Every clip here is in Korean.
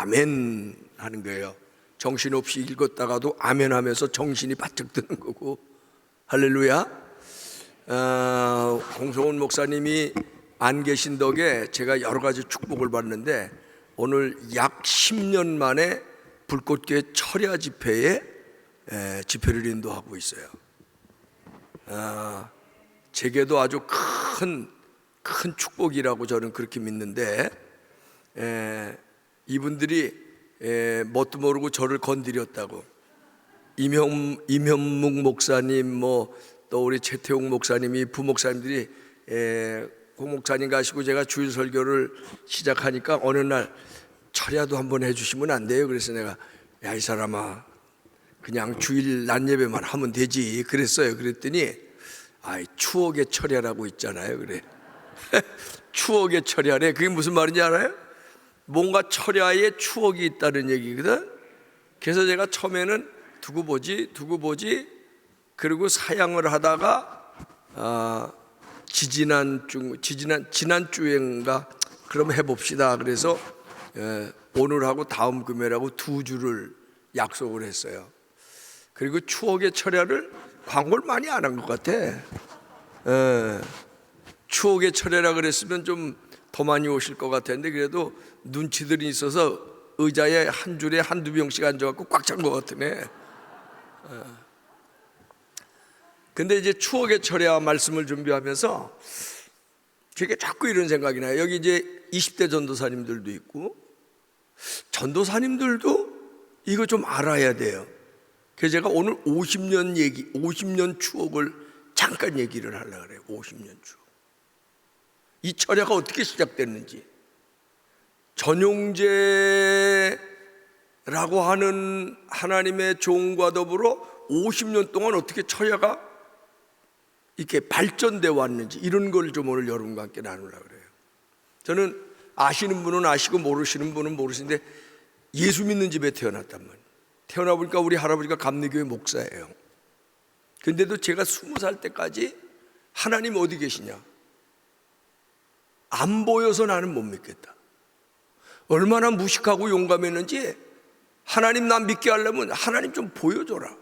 아멘 하는 거예요. 정신없이 읽었다가도 아멘 하면서 정신이 바짝 드는 거고. 할렐루야. 공성훈 목사님이 안 계신 덕에 제가 여러 가지 축복을 받는데, 오늘 약 10년 만에 불꽃교회 철야 집회에 집회를 인도하고 있어요. 제게도 아주 큰 축복이라고 저는 그렇게 믿는데, 이분들이 뭣도 모르고 저를 건드렸다고, 임현묵 목사님, 또 우리 최태웅 목사님이, 부목사님들이 고 목사님 가시고 제가 주일 설교를 시작하니까 어느 날 철야도 한번 해주시면 안 돼요? 그래서 내가, 야, 이 사람아, 그냥 주일 낮 예배만 하면 되지 그랬어요. 그랬더니 추억의 철야라고 있잖아요. 그래. 추억의 철야래. 그게 무슨 말인지 알아요? 뭔가 철야에 추억이 있다는 얘기거든. 그래서 제가 처음에는 두고 보지 그리고 사양을 하다가 지난주엔가 그럼 해봅시다. 그래서 오늘하고 다음 금요일하고 2주를 약속을 했어요. 그리고 추억의 철야를 광고를 많이 안 한 것 같아. 추억의 철야라 그랬으면 좀 더 많이 오실 것 같았는데, 그래도 눈치들이 있어서 의자에 한 줄에 한두 병씩 앉아갖고 꽉 찬 것 같으네. 근데 이제 추억의 철야 말씀을 준비하면서 제게 자꾸 이런 생각이 나요. 여기 이제 20대 전도사님들도 있고, 전도사님들도 이거 좀 알아야 돼요. 그래서 제가 오늘 50년 추억을 잠깐 얘기를 하려고 그래요. 50년 추억. 이 철야가 어떻게 시작됐는지. 전용재라고 하는 하나님의 종과 더불어 50년 동안 어떻게 철야가 이렇게 발전되어 왔는지, 이런 걸 좀 오늘 여러분과 함께 나누려고 그래요. 저는 아시는 분은 아시고 모르시는 분은 모르시는데, 예수 믿는 집에 태어났단 말이에요. 태어나 보니까 우리 할아버지가 감리교회 목사예요. 근데도 제가 20살 때까지 하나님 어디 계시냐, 안 보여서 나는 못 믿겠다. 얼마나 무식하고 용감했는지, 하나님 나 믿게 하려면 하나님 좀 보여줘라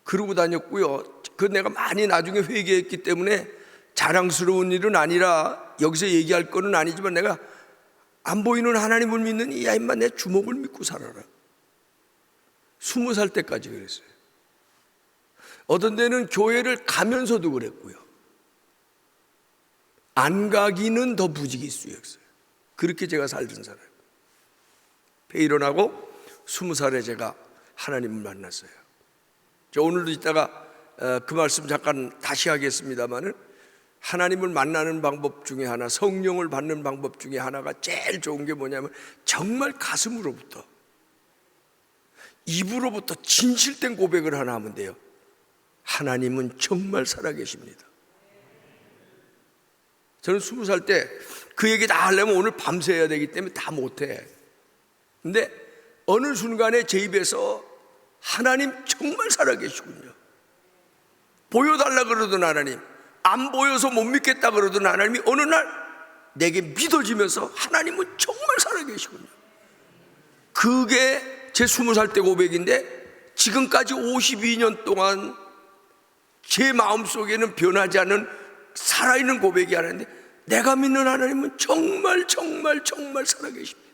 그러고 다녔고요. 그 내가 많이 나중에 회개했기 때문에 자랑스러운 일은 아니라, 여기서 얘기할 거는 아니지만, 내가 안 보이는 하나님을 믿는 야 임마, 내 주먹을 믿고 살아라. 20살 때까지 그랬어요. 어떤 데는 교회를 가면서도 그랬고요. 안 가기는 더 부지기수였어요. 그렇게 제가 살던 사람. 배 일어나고 20살에 제가 하나님을 만났어요. 저 오늘도 이따가 그 말씀 잠깐 다시 하겠습니다만은, 하나님을 만나는 방법 중에 하나, 성령을 받는 방법 중에 하나가 제일 좋은 게 뭐냐면, 정말 가슴으로부터, 입으로부터 진실된 고백을 하나 하면 돼요. 하나님은 정말 살아계십니다. 저는 20살 때 그 얘기 다 하려면 오늘 밤새 해야 되기 때문에 다 못해. 근데 어느 순간에 제 입에서 하나님 정말 살아계시군요, 보여달라 그러던 하나님, 안 보여서 못 믿겠다 그러던 하나님이 어느 날 내게 믿어지면서 하나님은 정말 살아계시군요. 그게 제 20살 때 고백인데, 지금까지 52년 동안 제 마음속에는 변하지 않는 살아있는 고백이 하나인데, 내가 믿는 하나님은 정말 살아계십니다.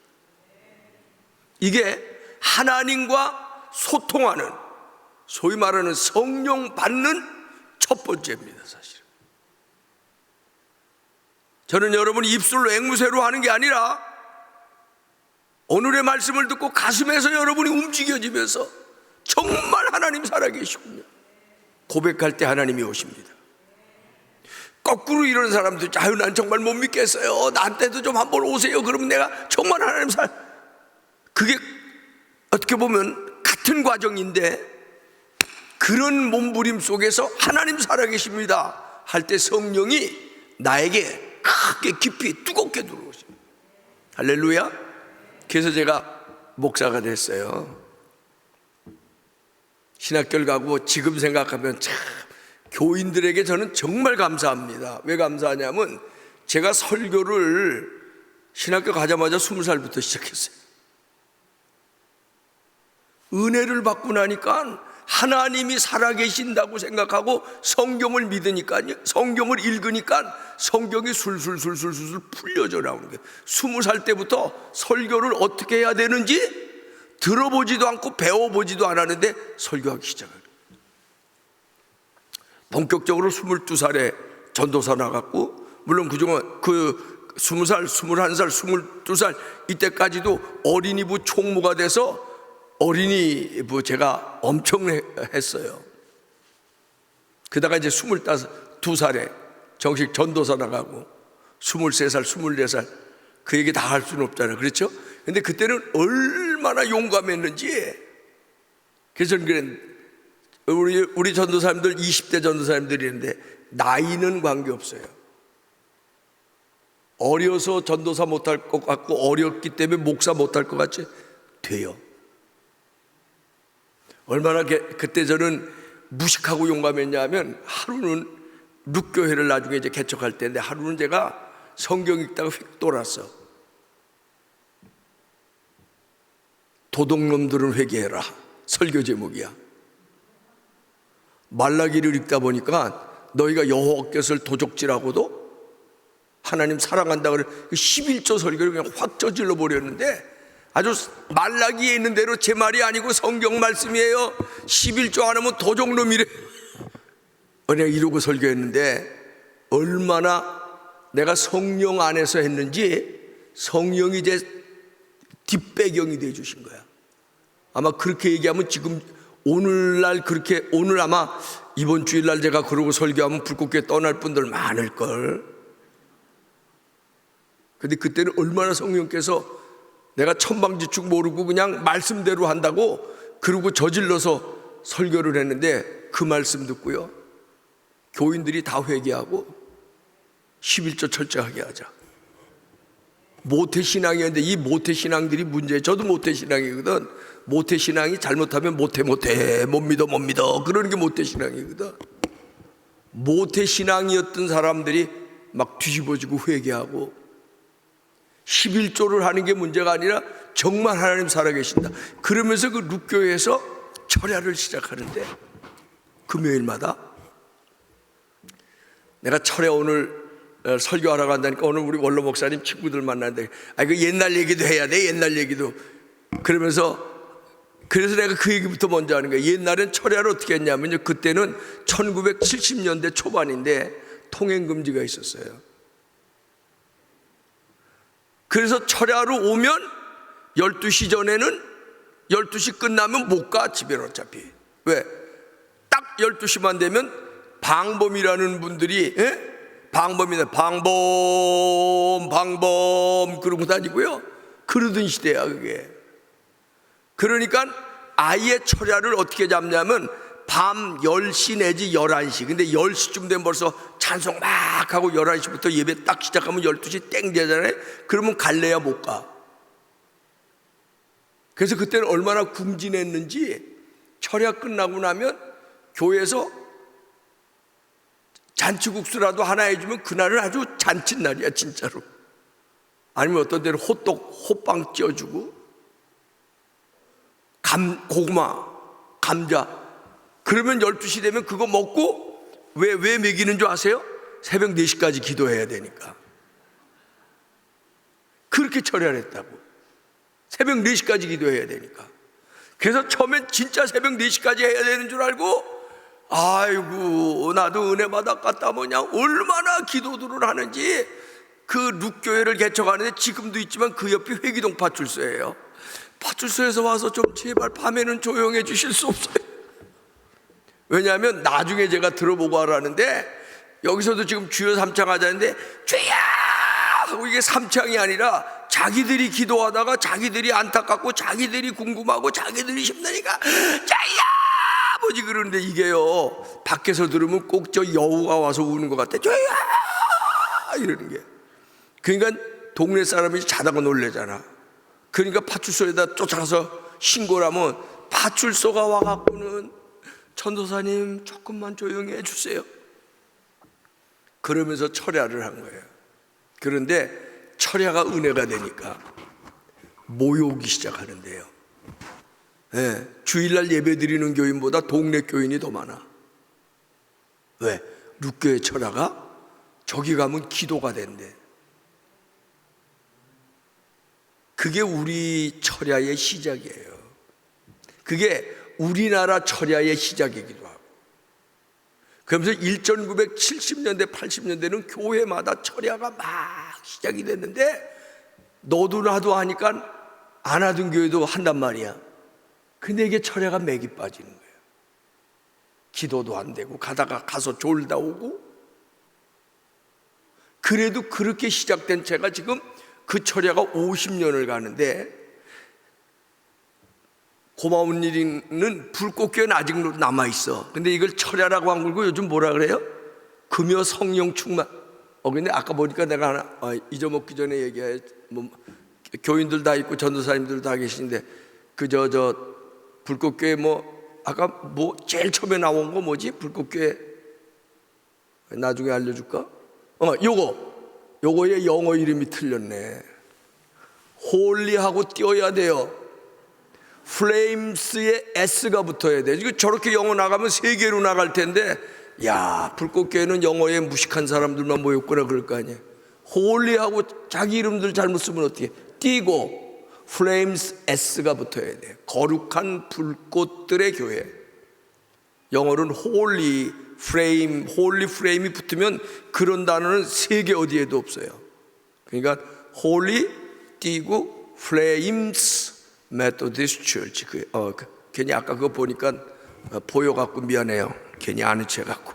이게 하나님과 소통하는, 소위 말하는 성령 받는 첫 번째입니다. 사실은 저는 여러분이 입술로 앵무새로 하는 게 아니라, 오늘의 말씀을 듣고 가슴에서 여러분이 움직여지면서 정말 하나님 살아계시군요 고백할 때 하나님이 오십니다. 거꾸로 이런 사람도, 아유 난 정말 못 믿겠어요, 나한테도 좀 한번 오세요, 그러면 내가 정말 하나님 그게 어떻게 보면 같은 과정인데, 그런 몸부림 속에서 하나님 살아계십니다 할 때 성령이 나에게 크게 깊이 뜨겁게 들어오십니다. 할렐루야. 그래서 제가 목사가 됐어요. 신학교를 가고 지금 생각하면 참 교인들에게 저는 정말 감사합니다. 왜 감사하냐면, 제가 설교를 신학교 가자마자 20살부터 시작했어요. 은혜를 받고 나니까 하나님이 살아계신다고 생각하고 성경을 믿으니까, 성경을 읽으니까 성경이 술술술술술 풀려져 나오는 거예요. 20살 때부터 설교를 어떻게 해야 되는지 들어보지도 않고 배워보지도 않았는데 설교하기 시작해요. 본격적으로 22살에 전도사 나갔고, 물론 그중은 그 20살, 21살, 22살 이때까지도 어린이부 총무가 돼서 어린이부 제가 엄청 했어요. 그다가 이제 22살에 정식 전도사 나가고 23살, 24살 그 얘기 다 할 수는 없잖아요. 그렇죠? 근데 그때는 얼마나 용감했는지. 그래서 그랬는데 우리 전도사님들 20대 전도사님들이는데 나이는 관계없어요. 어려서 전도사 못할 것 같고 어렸기 때문에 목사 못할 것 같이 돼요. 얼마나 그때 저는 무식하고 용감했냐 하면, 하루는 룩교회를 나중에 이제 개척할 때인데 하루는 제가 성경 읽다가 휙 돌았어. 도둑놈들은 회개해라, 설교 제목이야. 말라기를 읽다 보니까 너희가 여호와께서를 도적질하고도 하나님 사랑한다 그래 11조 설교를 그냥 확 저질러 버렸는데, 아주 말라기에 있는 대로 제 말이 아니고 성경 말씀이에요. 11조 안 하면 도적놈이래. 내가 이러고 설교했는데 얼마나 내가 성령 안에서 했는지 성령이 이제 뒷배경이 돼 주신 거야. 아마 그렇게 얘기하면 지금 오늘날 그렇게, 오늘 아마 이번 주일날 제가 그러고 설교하면 불꽃교회 떠날 분들 많을걸. 근데 그때는 얼마나 성령께서 내가 천방지축 모르고 그냥 말씀대로 한다고 그러고 저질러서 설교를 했는데, 그 말씀 듣고요 교인들이 다 회개하고 11조 철저하게 하자. 모태신앙이었는데 이 모태신앙들이 문제예요. 저도 모태신앙이거든. 모태신앙이 잘못하면 못 믿어 그러는 게 모태신앙이거든. 모태신앙이었던 사람들이 막 뒤집어지고 회개하고 11조를 하는 게 문제가 아니라 정말 하나님 살아계신다. 그러면서 그 룩교회에서 철야를 시작하는데, 금요일마다 내가 철야 오늘 설교하러 간다니까 오늘 우리 원로 목사님 친구들 만나는데, 그 옛날 얘기도 해야 돼, 옛날 얘기도. 그래서 내가 그 얘기부터 먼저 하는 거예요. 옛날엔 철야를 어떻게 했냐면요, 그때는 1970년대 초반인데 통행금지가 있었어요. 그래서 철야로 오면 12시 전에는, 12시 끝나면 못 가, 집에는 어차피. 왜? 딱 12시만 되면 방범이라는 분들이, 방범이네, 방범 그러고 다니고요. 그러던 시대야 그게. 그러니까 아예 철야를 어떻게 잡냐면 밤 10시 내지 11시. 근데 10시쯤 되면 벌써 찬송 막 하고 11시부터 예배 딱 시작하면 12시 땡 되잖아요. 그러면 갈래야 못 가. 그래서 그때는 얼마나 궁진했는지, 철야 끝나고 나면 교회에서 잔치국수라도 하나 해주면 그날은 아주 잔칫날이야 진짜로. 아니면 어떤 데는 호빵 쪄주고 고구마, 감자. 그러면 12시 되면 그거 먹고 왜 먹이는 줄 아세요? 새벽 4시까지 기도해야 되니까. 그렇게 철야를 했다고. 새벽 4시까지 기도해야 되니까. 그래서 처음엔 진짜 새벽 4시까지 해야 되는 줄 알고, 아이고 나도 은혜 받았겠다 뭐냐, 얼마나 기도들을 하는지. 그 룩교회를 개척하는데 지금도 있지만 그 옆이 회기동 파출소예요. 파출소에서 와서 좀 제발 밤에는 조용해 주실 수 없어요? 왜냐하면 나중에 제가 들어보고 하라는데, 여기서도 지금 주여 삼창 하자는데 주여 하고 이게 삼창이 아니라 자기들이 기도하다가 자기들이 안타깝고 자기들이 궁금하고 자기들이 힘드니까 주여 뭐지 그러는데, 이게요 밖에서 들으면 꼭 저 여우가 와서 우는 것 같아. 주여 이러는 게. 그러니까 동네 사람이 자다가 놀래잖아. 그러니까 파출소에다 쫓아가서 신고를 하면 파출소가 와갖고는 전도사님 조금만 조용히 해주세요 그러면서 철야를 한 거예요. 그런데 철야가 은혜가 되니까 모여오기 시작하는데요. 예, 주일날 예배 드리는 교인보다 동네 교인이 더 많아. 왜? 룻교의 철야가 저기 가면 기도가 된대. 그게 우리 철야의 시작이에요. 그게 우리나라 철야의 시작이기도 하고. 그러면서 1970년대 80년대는 교회마다 철야가 막 시작이 됐는데 너도 나도 하니까 안 하던 교회도 한단 말이야. 근데 이게 철야가 맥이 빠지는 거예요. 기도도 안 되고 가서 졸다 오고. 그래도 그렇게 시작된 채가 지금 그 철야가 50년을 가는데, 고마운 일은 불꽃교회는 아직도 남아있어. 근데 이걸 철야라고 안 그러고 요즘 뭐라 그래요? 금요 성령 충만. 근데 아까 보니까 내가 하나 잊어먹기 전에 얘기해. 교인들 다 있고 전도사님들 다 계시는데 저 불꽃교회 아까 제일 처음에 나온 거 뭐지? 불꽃교회 나중에 알려줄까? 요거의 영어 이름이 틀렸네. 홀리하고 띄어야 돼요. 플레임스에 S가 붙어야 돼. 이거 저렇게 영어 나가면 세계로 나갈 텐데, 야, 불꽃교회는 영어에 무식한 사람들만 모였구나 그럴 거 아니에요. 홀리하고 자기 이름들 잘못 쓰면 어떻게? 띄고 플레임스 S가 붙어야 돼. 거룩한 불꽃들의 교회. 영어로는 홀리 프레임이 붙으면 그런 단어는 세계 어디에도 없어요. 그러니까 홀리 띄고 플레임스 메토디스트 처치. 괜히 아까 그거 보니까 보여갖고 미안해요. 괜히 아는 체 갖고.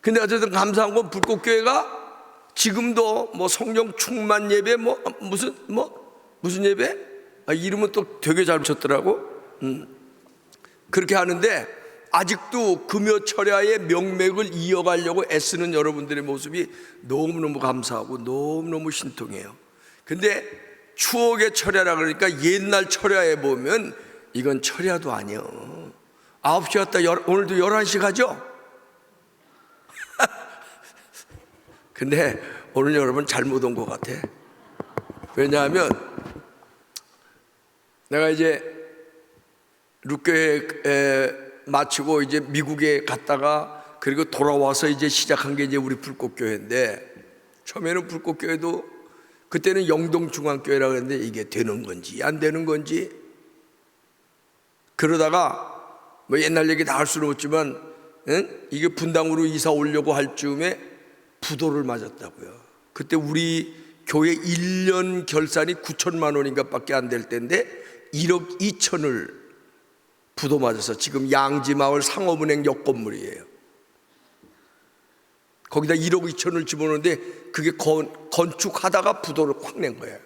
근데 어쨌든 감사한 건 불꽃교회가 지금도 성령 충만 예배 무슨 예배? 이름은 또 되게 잘 붙였더라고. 그렇게 하는데 아직도 금요 철야의 명맥을 이어가려고 애쓰는 여러분들의 모습이 너무너무 감사하고 너무너무 신통해요. 근데 추억의 철야라 그러니까 옛날 철야에 보면 이건 철야도 아니요. 9시 왔다 오늘도 11시 가죠? 근데 오늘 여러분 잘못 온 것 같아. 왜냐하면 내가 이제 룻교회 마치고 이제 미국에 갔다가 그리고 돌아와서 이제 시작한 게 이제 우리 불꽃교회인데, 처음에는 불꽃교회도 그때는 영동중앙교회라고 했는데 이게 되는 건지 안 되는 건지 그러다가 옛날 얘기 다 할 수는 없지만 이게 분당으로 이사 오려고 할 즈음에 부도를 맞았다고요. 그때 우리 교회 1년 결산이 9천만 원인가 밖에 안 될 때인데 1억 2천을 부도 맞아서 지금 양지마을 상업은행 옆 건물이에요. 거기다 1억 2천을 집어넣는데 그게 건축하다가 부도를 확 낸 거예요.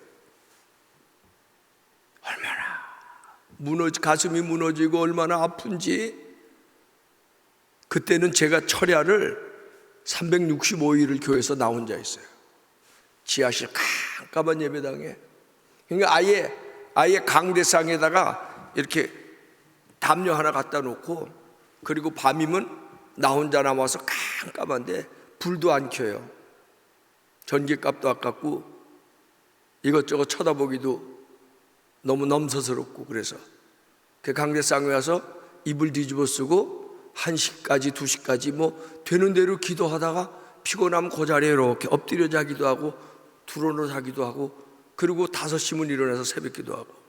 얼마나 가슴이 무너지고 얼마나 아픈지. 그때는 제가 철야를 365일을 교회에서 나 혼자 했어요. 지하실 깜깜한 예배당에. 그러니까 아예 강대상에다가 이렇게 담요 하나 갖다 놓고, 그리고 밤이면 나 혼자 남아서 깜깜한데 불도 안 켜요. 전기값도 아깝고 이것저것 쳐다보기도 너무 넘서스럽고, 그래서 그 강대상에 와서 이불 뒤집어 쓰고 1시까지 2시까지 되는 대로 기도하다가 피곤하면 그 자리에 이렇게 엎드려 자기도 하고 두루누 자기도 하고, 그리고 5시면 일어나서 새벽 기도하고.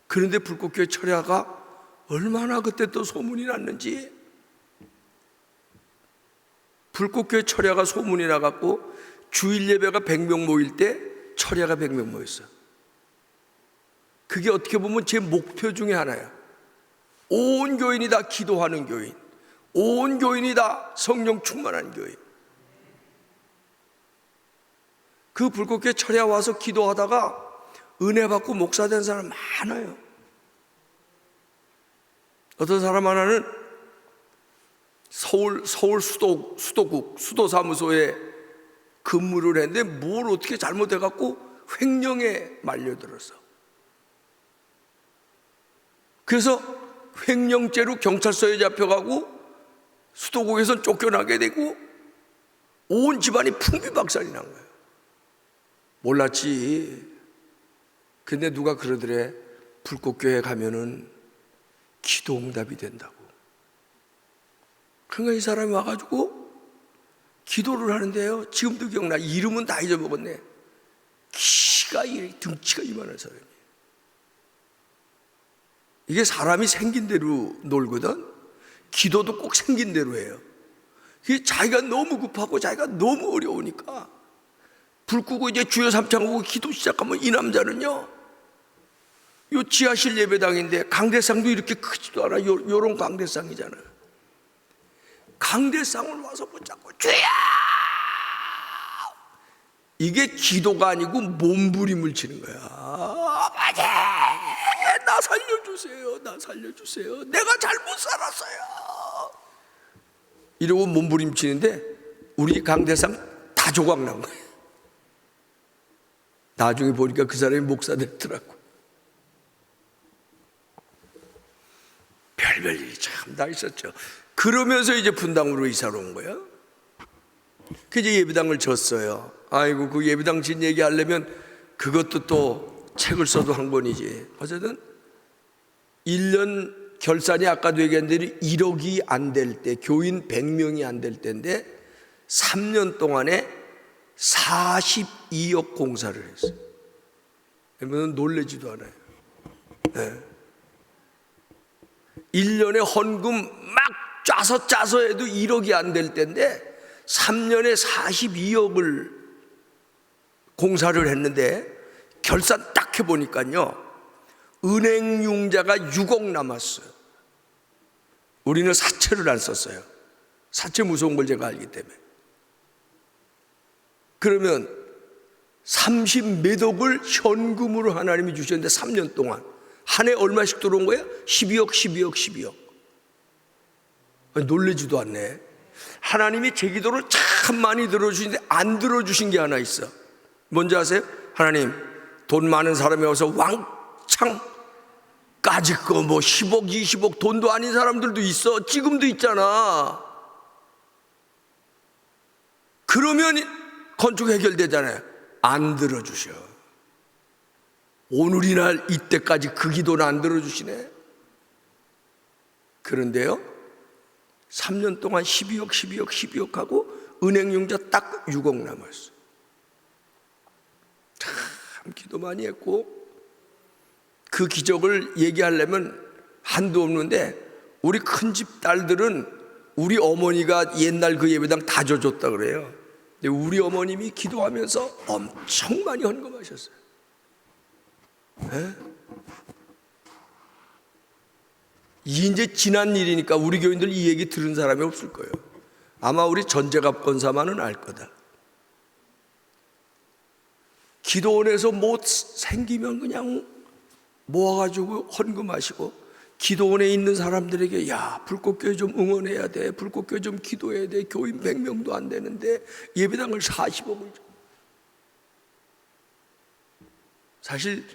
그런데 불꽃교회 철야가 얼마나 그때 또 소문이 났는지. 불꽃교회 철야가 소문이 나갖고 주일 예배가 100명 모일 때 철야가 100명 모였어. 그게 어떻게 보면 제 목표 중에 하나야. 온 교인이 다 기도하는 교인, 온 교인이 다 성령 충만한 교인. 그 불꽃교회 철야 와서 기도하다가 은혜 받고 목사 된 사람 많아요. 어떤 사람 하나는 서울 수도국 수도사무소에 근무를 했는데 뭘 어떻게 잘못해갖고 횡령에 말려들었어. 그래서 횡령죄로 경찰서에 잡혀가고 수도국에서 쫓겨나게 되고 온 집안이 풍비박산이 난 거예요. 몰랐지. 근데 누가 그러더래. 불꽃교회 가면은 기도 응답이 된다고. 그러니까 이 사람이 와가지고 기도를 하는데요, 지금도 기억나. 이름은 다 잊어먹었네. 등치가 이만한 사람이에요. 이게 사람이 생긴 대로 놀거든. 기도도 꼭 생긴 대로 해요. 그게 자기가 너무 급하고 자기가 너무 어려우니까 불 끄고 이제 주여 삼창하고 기도 시작하면 이 남자는요, 요 지하실 예배당인데 강대상도 이렇게 크지도 않아. 요런 강대상이잖아요. 강대상을 와서 붙잡고 주여! 이게 기도가 아니고 몸부림을 치는 거야. 아버지, 나 살려주세요. 나 살려주세요. 내가 잘못 살았어요. 이러고 몸부림 치는데 우리 강대상 다 조각난 거예요. 나중에 보니까 그 사람이 목사 됐더라고. 별별 일이 참 다 있었죠. 그러면서 이제 분당으로 이사를 온 거야. 그 이제 예배당을 졌어요. 아이고, 그 예배당 진 얘기 하려면 그것도 또 책을 써도 한 권이지. 어쨌든 1년 결산이 아까도 얘기한 대로 1억이 안 될 때, 교인 100명이 안 될 때인데 3년 동안에 42억 공사를 했어요. 그러면 놀라지도 않아요. 네. 1년에 헌금 막 짜서 해도 1억이 안 될 때인데 3년에 42억을 공사를 했는데 결산 딱 해보니까요, 은행 융자가 6억 남았어요. 우리는 사채를 안 썼어요. 사채 무서운 걸 제가 알기 때문에. 그러면 30몇 억을 현금으로 하나님이 주셨는데 3년 동안 한 해 얼마씩 들어온 거예요? 12억. 놀라지도 않네. 하나님이 제 기도를 참 많이 들어주시는데 안 들어주신 게 하나 있어. 뭔지 아세요? 하나님, 돈 많은 사람이 와서 왕창 까짓 거 뭐 10억 20억 돈도 아닌 사람들도 있어. 지금도 있잖아. 그러면 건축 해결되잖아요. 안 들어주셔. 오늘이날 이때까지 그 기도는 안 들어주시네. 그런데요, 3년 동안 12억 하고 은행융자 딱 6억 남았어. 참 기도 많이 했고, 그 기적을 얘기하려면 한도 없는데 우리 큰집 딸들은 우리 어머니가 옛날 그 예배당 다 줘줬다 그래요. 근데 우리 어머님이 기도하면서 엄청 많이 헌금하셨어요. 이제 지난 일이니까 우리 교인들 이 얘기 들은 사람이 없을 거예요. 아마 우리 전재갑 권사만은 알 거다. 기도원에서 뭐 생기면 그냥 모아가지고 헌금하시고, 기도원에 있는 사람들에게 야, 불꽃교회 좀 응원해야 돼, 불꽃교회 좀 기도해야 돼, 교인 100명도 안 되는데 예배당을 40억을 줘. 사실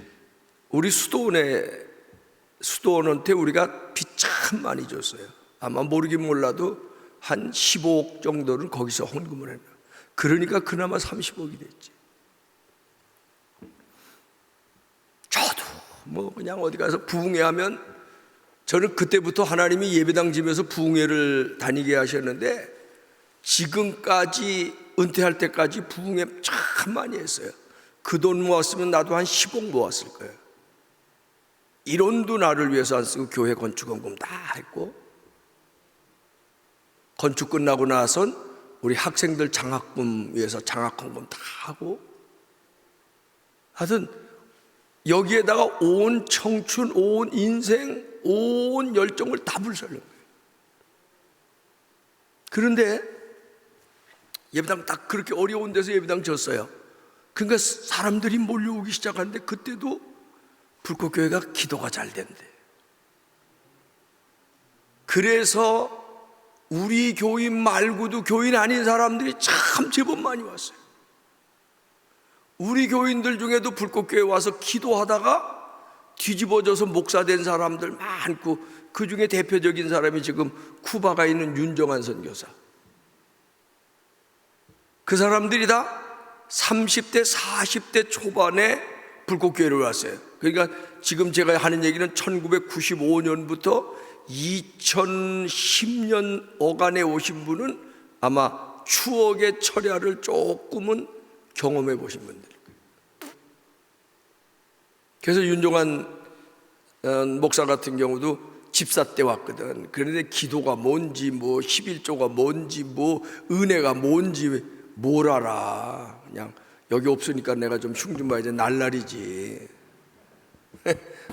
우리 수도원한테 우리가 빚 참 많이 줬어요. 아마 모르긴 몰라도 한 15억 정도를 거기서 헌금을 했나. 그러니까 그나마 30억이 됐지. 저도 뭐 그냥 어디 가서 부흥회하면, 저는 그때부터 하나님이 예배당 집에서 부흥회를 다니게 하셨는데 지금까지 은퇴할 때까지 부흥회 참 많이 했어요. 그 돈 모았으면 나도 한 10억 모았을 거예요. 이론도 나를 위해서 안 쓰고 교회 건축헌금 다 했고, 건축 끝나고 나선 우리 학생들 장학금 위해서 장학헌금 다 하고, 하여튼 여기에다가 온 청춘, 온 인생, 온 열정을 다 불살른 거예요. 그런데 예배당 딱 그렇게 어려운 데서 예배당 졌어요. 그러니까 사람들이 몰려오기 시작하는데 그때도 불꽃교회가 기도가 잘 된대. 그래서 우리 교인 말고도 교인 아닌 사람들이 참 제법 많이 왔어요. 우리 교인들 중에도 불꽃교회 와서 기도하다가 뒤집어져서 목사 된 사람들 많고, 그 중에 대표적인 사람이 지금 쿠바가 있는 윤정한 선교사. 그 사람들이 다 30대, 40대 초반에 불꽃교회를 왔어요. 그러니까 지금 제가 하는 얘기는 1995년부터 2010년 어간에 오신 분은 아마 추억의 철야를 조금은 경험해 보신 분들. 그래서 윤종환 목사 같은 경우도 집사 때 왔거든. 그런데 기도가 뭔지, 뭐 11조가 뭔지, 뭐 은혜가 뭔지 뭘 알아. 그냥 여기 없으니까 내가 좀 흉 좀 봐야 돼. 날라리지.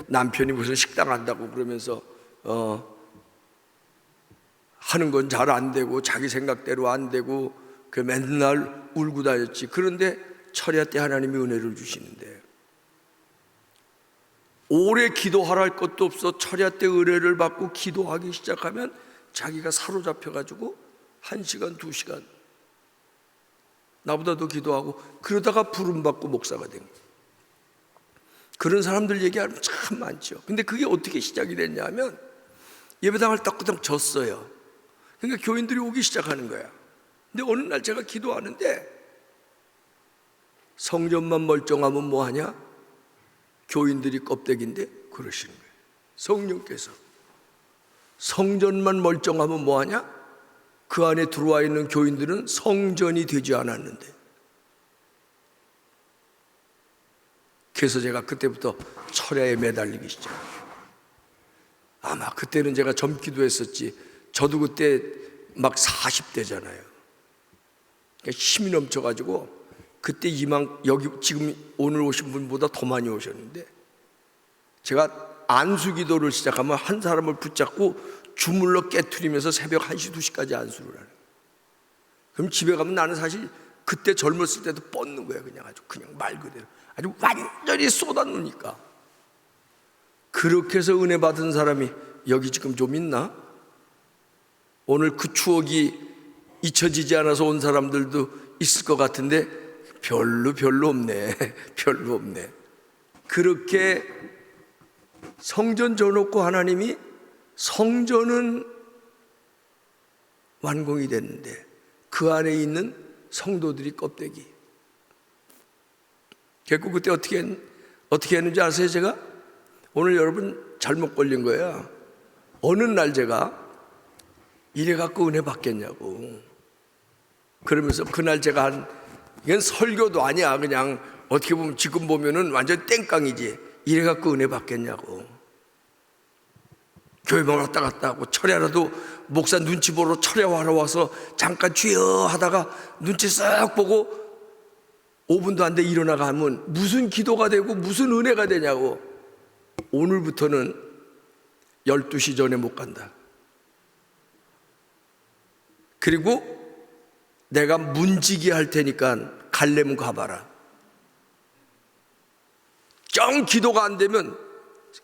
남편이 무슨 식당 한다고 그러면서 하는 건 잘 안 되고 자기 생각대로 안 되고 그 맨날 울고 다녔지. 그런데 철야 때 하나님이 은혜를 주시는데, 오래 기도하라 할 것도 없어. 철야 때 은혜를 받고 기도하기 시작하면 자기가 사로잡혀 가지고 1시간 2시간 나보다 더 기도하고, 그러다가 부름받고 목사가 된 거예요. 그런 사람들 얘기하면 참 많죠. 근데 그게 어떻게 시작이 됐냐 하면, 예배당을 따꾸당 졌어요. 그러니까 교인들이 오기 시작하는 거야. 근데 어느 날 제가 기도하는데, 성전만 멀쩡하면 뭐하냐? 교인들이 껍데기인데 그러시는 거예요. 성령께서 성전만 멀쩡하면 뭐하냐? 그 안에 들어와 있는 교인들은 성전이 되지 않았는데. 그래서 제가 그때부터 철야에 매달리기 시작해요. 아마 그때는 제가 젊기도 했었지. 저도 그때 막 40대잖아요. 그러니까 힘이 넘쳐가지고 그때 여기 지금 오늘 오신 분보다 더 많이 오셨는데, 제가 안수기도를 시작하면 한 사람을 붙잡고 주물러 깨트리면서 새벽 1시 2시까지 안수를 하는 거예요. 그럼 집에 가면 나는 사실 그때 젊었을 때도 뻗는 거야. 그냥 아주 그냥 말 그대로 아주 완전히 쏟아놓으니까. 그렇게 해서 은혜 받은 사람이 여기 지금 좀 있나? 오늘 그 추억이 잊혀지지 않아서 온 사람들도 있을 것 같은데 별로 없네. 별로 없네. 그렇게 성전 져놓고 하나님이 성전은 완공이 됐는데 그 안에 있는 성도들이 껍데기. 결국 그때 어떻게 했는지 아세요? 제가 오늘 여러분 잘못 걸린 거예요. 어느 날 제가 이래 갖고 은혜 받겠냐고 그러면서, 그날 제가 이건 설교도 아니야. 그냥 어떻게 보면 지금 보면은 완전 땡깡이지. 이래 갖고 은혜 받겠냐고. 교회만 왔다 갔다 하고, 철야라도 목사 눈치 보러 철야하러 와서 잠깐 주여 하다가 눈치 쓱 보고 5분도 안 돼 일어나가 하면 무슨 기도가 되고 무슨 은혜가 되냐고. 오늘부터는 12시 전에 못 간다. 그리고 내가 문지기 할 테니까 갈래면 가봐라. 정 기도가 안 되면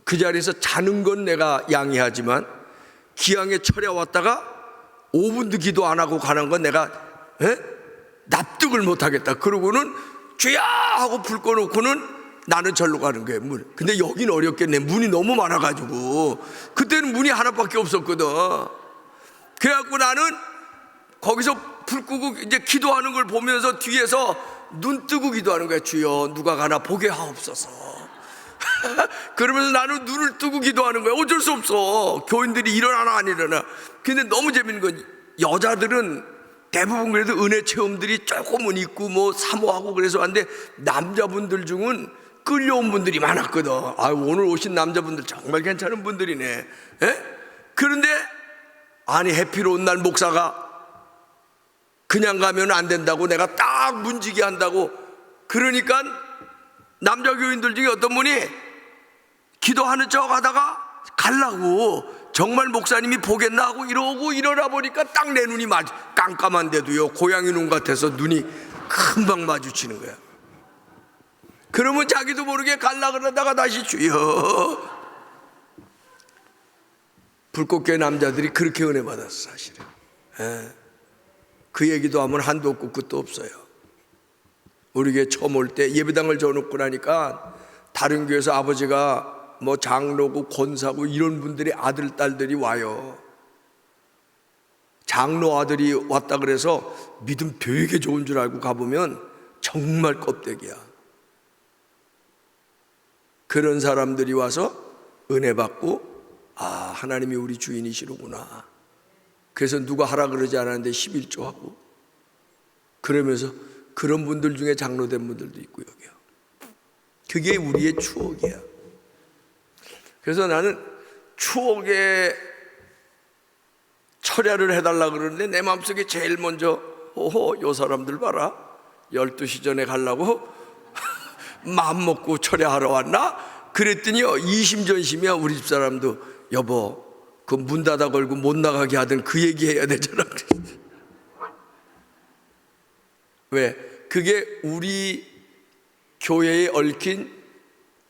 그 자리에서 자는 건 내가 양해하지만, 기왕에 철야 왔다가 5분도 기도 안 하고 가는 건 내가 납득을 못 하겠다. 그러고는 주야 하고 불 꺼놓고는 나는 절로 가는 거예요. 문. 근데 여긴 어렵겠네. 문이 너무 많아가지고. 그때는 문이 하나밖에 없었거든. 그래갖고 나는 거기서 불 끄고 이제 기도하는 걸 보면서 뒤에서 눈 뜨고 기도하는 거야. 주여 누가 가나 보게 하옵소서. 그러면서 나는 눈을 뜨고 기도하는 거야. 어쩔 수 없어. 교인들이 일어나나 안 일어나. 근데 너무 재밌는 건, 여자들은 대부분 그래도 은혜 체험들이 조금은 있고 뭐 사모하고 그래서 하는데, 남자분들 중은 끌려온 분들이 많았거든. 오늘 오신 남자분들 정말 괜찮은 분들이네. 그런데 아니 해피로 온 날 목사가 그냥 가면 안 된다고 내가 딱 문지기 한다고. 그러니까 남자 교인들 중에 어떤 분이 기도하는 척 하다가 가려고, 정말 목사님이 보겠나 하고 이러고 일어나 보니까 딱 내 눈이 깜깜한데도요 고양이 눈 같아서 눈이 금방 마주치는 거야. 그러면 자기도 모르게 갈라 그러다가 다시 주여. 불꽃교회 남자들이 그렇게 은혜 받았어 사실은. 그 얘기도 하면 한도 없고 끝도 없어요. 우리 교회 처음 올 때 예배당을 져놓고 나니까 다른 교회에서 아버지가 뭐 장로고 권사고 이런 분들의 아들 딸들이 와요. 장로 아들이 왔다 그래서 믿음 되게 좋은 줄 알고 가보면 정말 껍데기야. 그런 사람들이 와서 은혜 받고 하나님이 우리 주인이시로구나. 그래서 누가 하라 그러지 않았는데 11조 하고 그러면서 그런 분들 중에 장로된 분들도 있고 여기요. 그게 우리의 추억이야. 그래서 나는 추억에 철야를 해달라 그러는데 내 마음속에 제일 먼저 요 사람들 봐라. 12시 전에 가려고 마음 먹고 철야하러 왔나? 그랬더니요, 이심전심이야. 우리 집사람도 여보 그 문 닫아 걸고 못 나가게 하던 그 얘기 해야 되잖아. 왜? 그게 우리 교회에 얽힌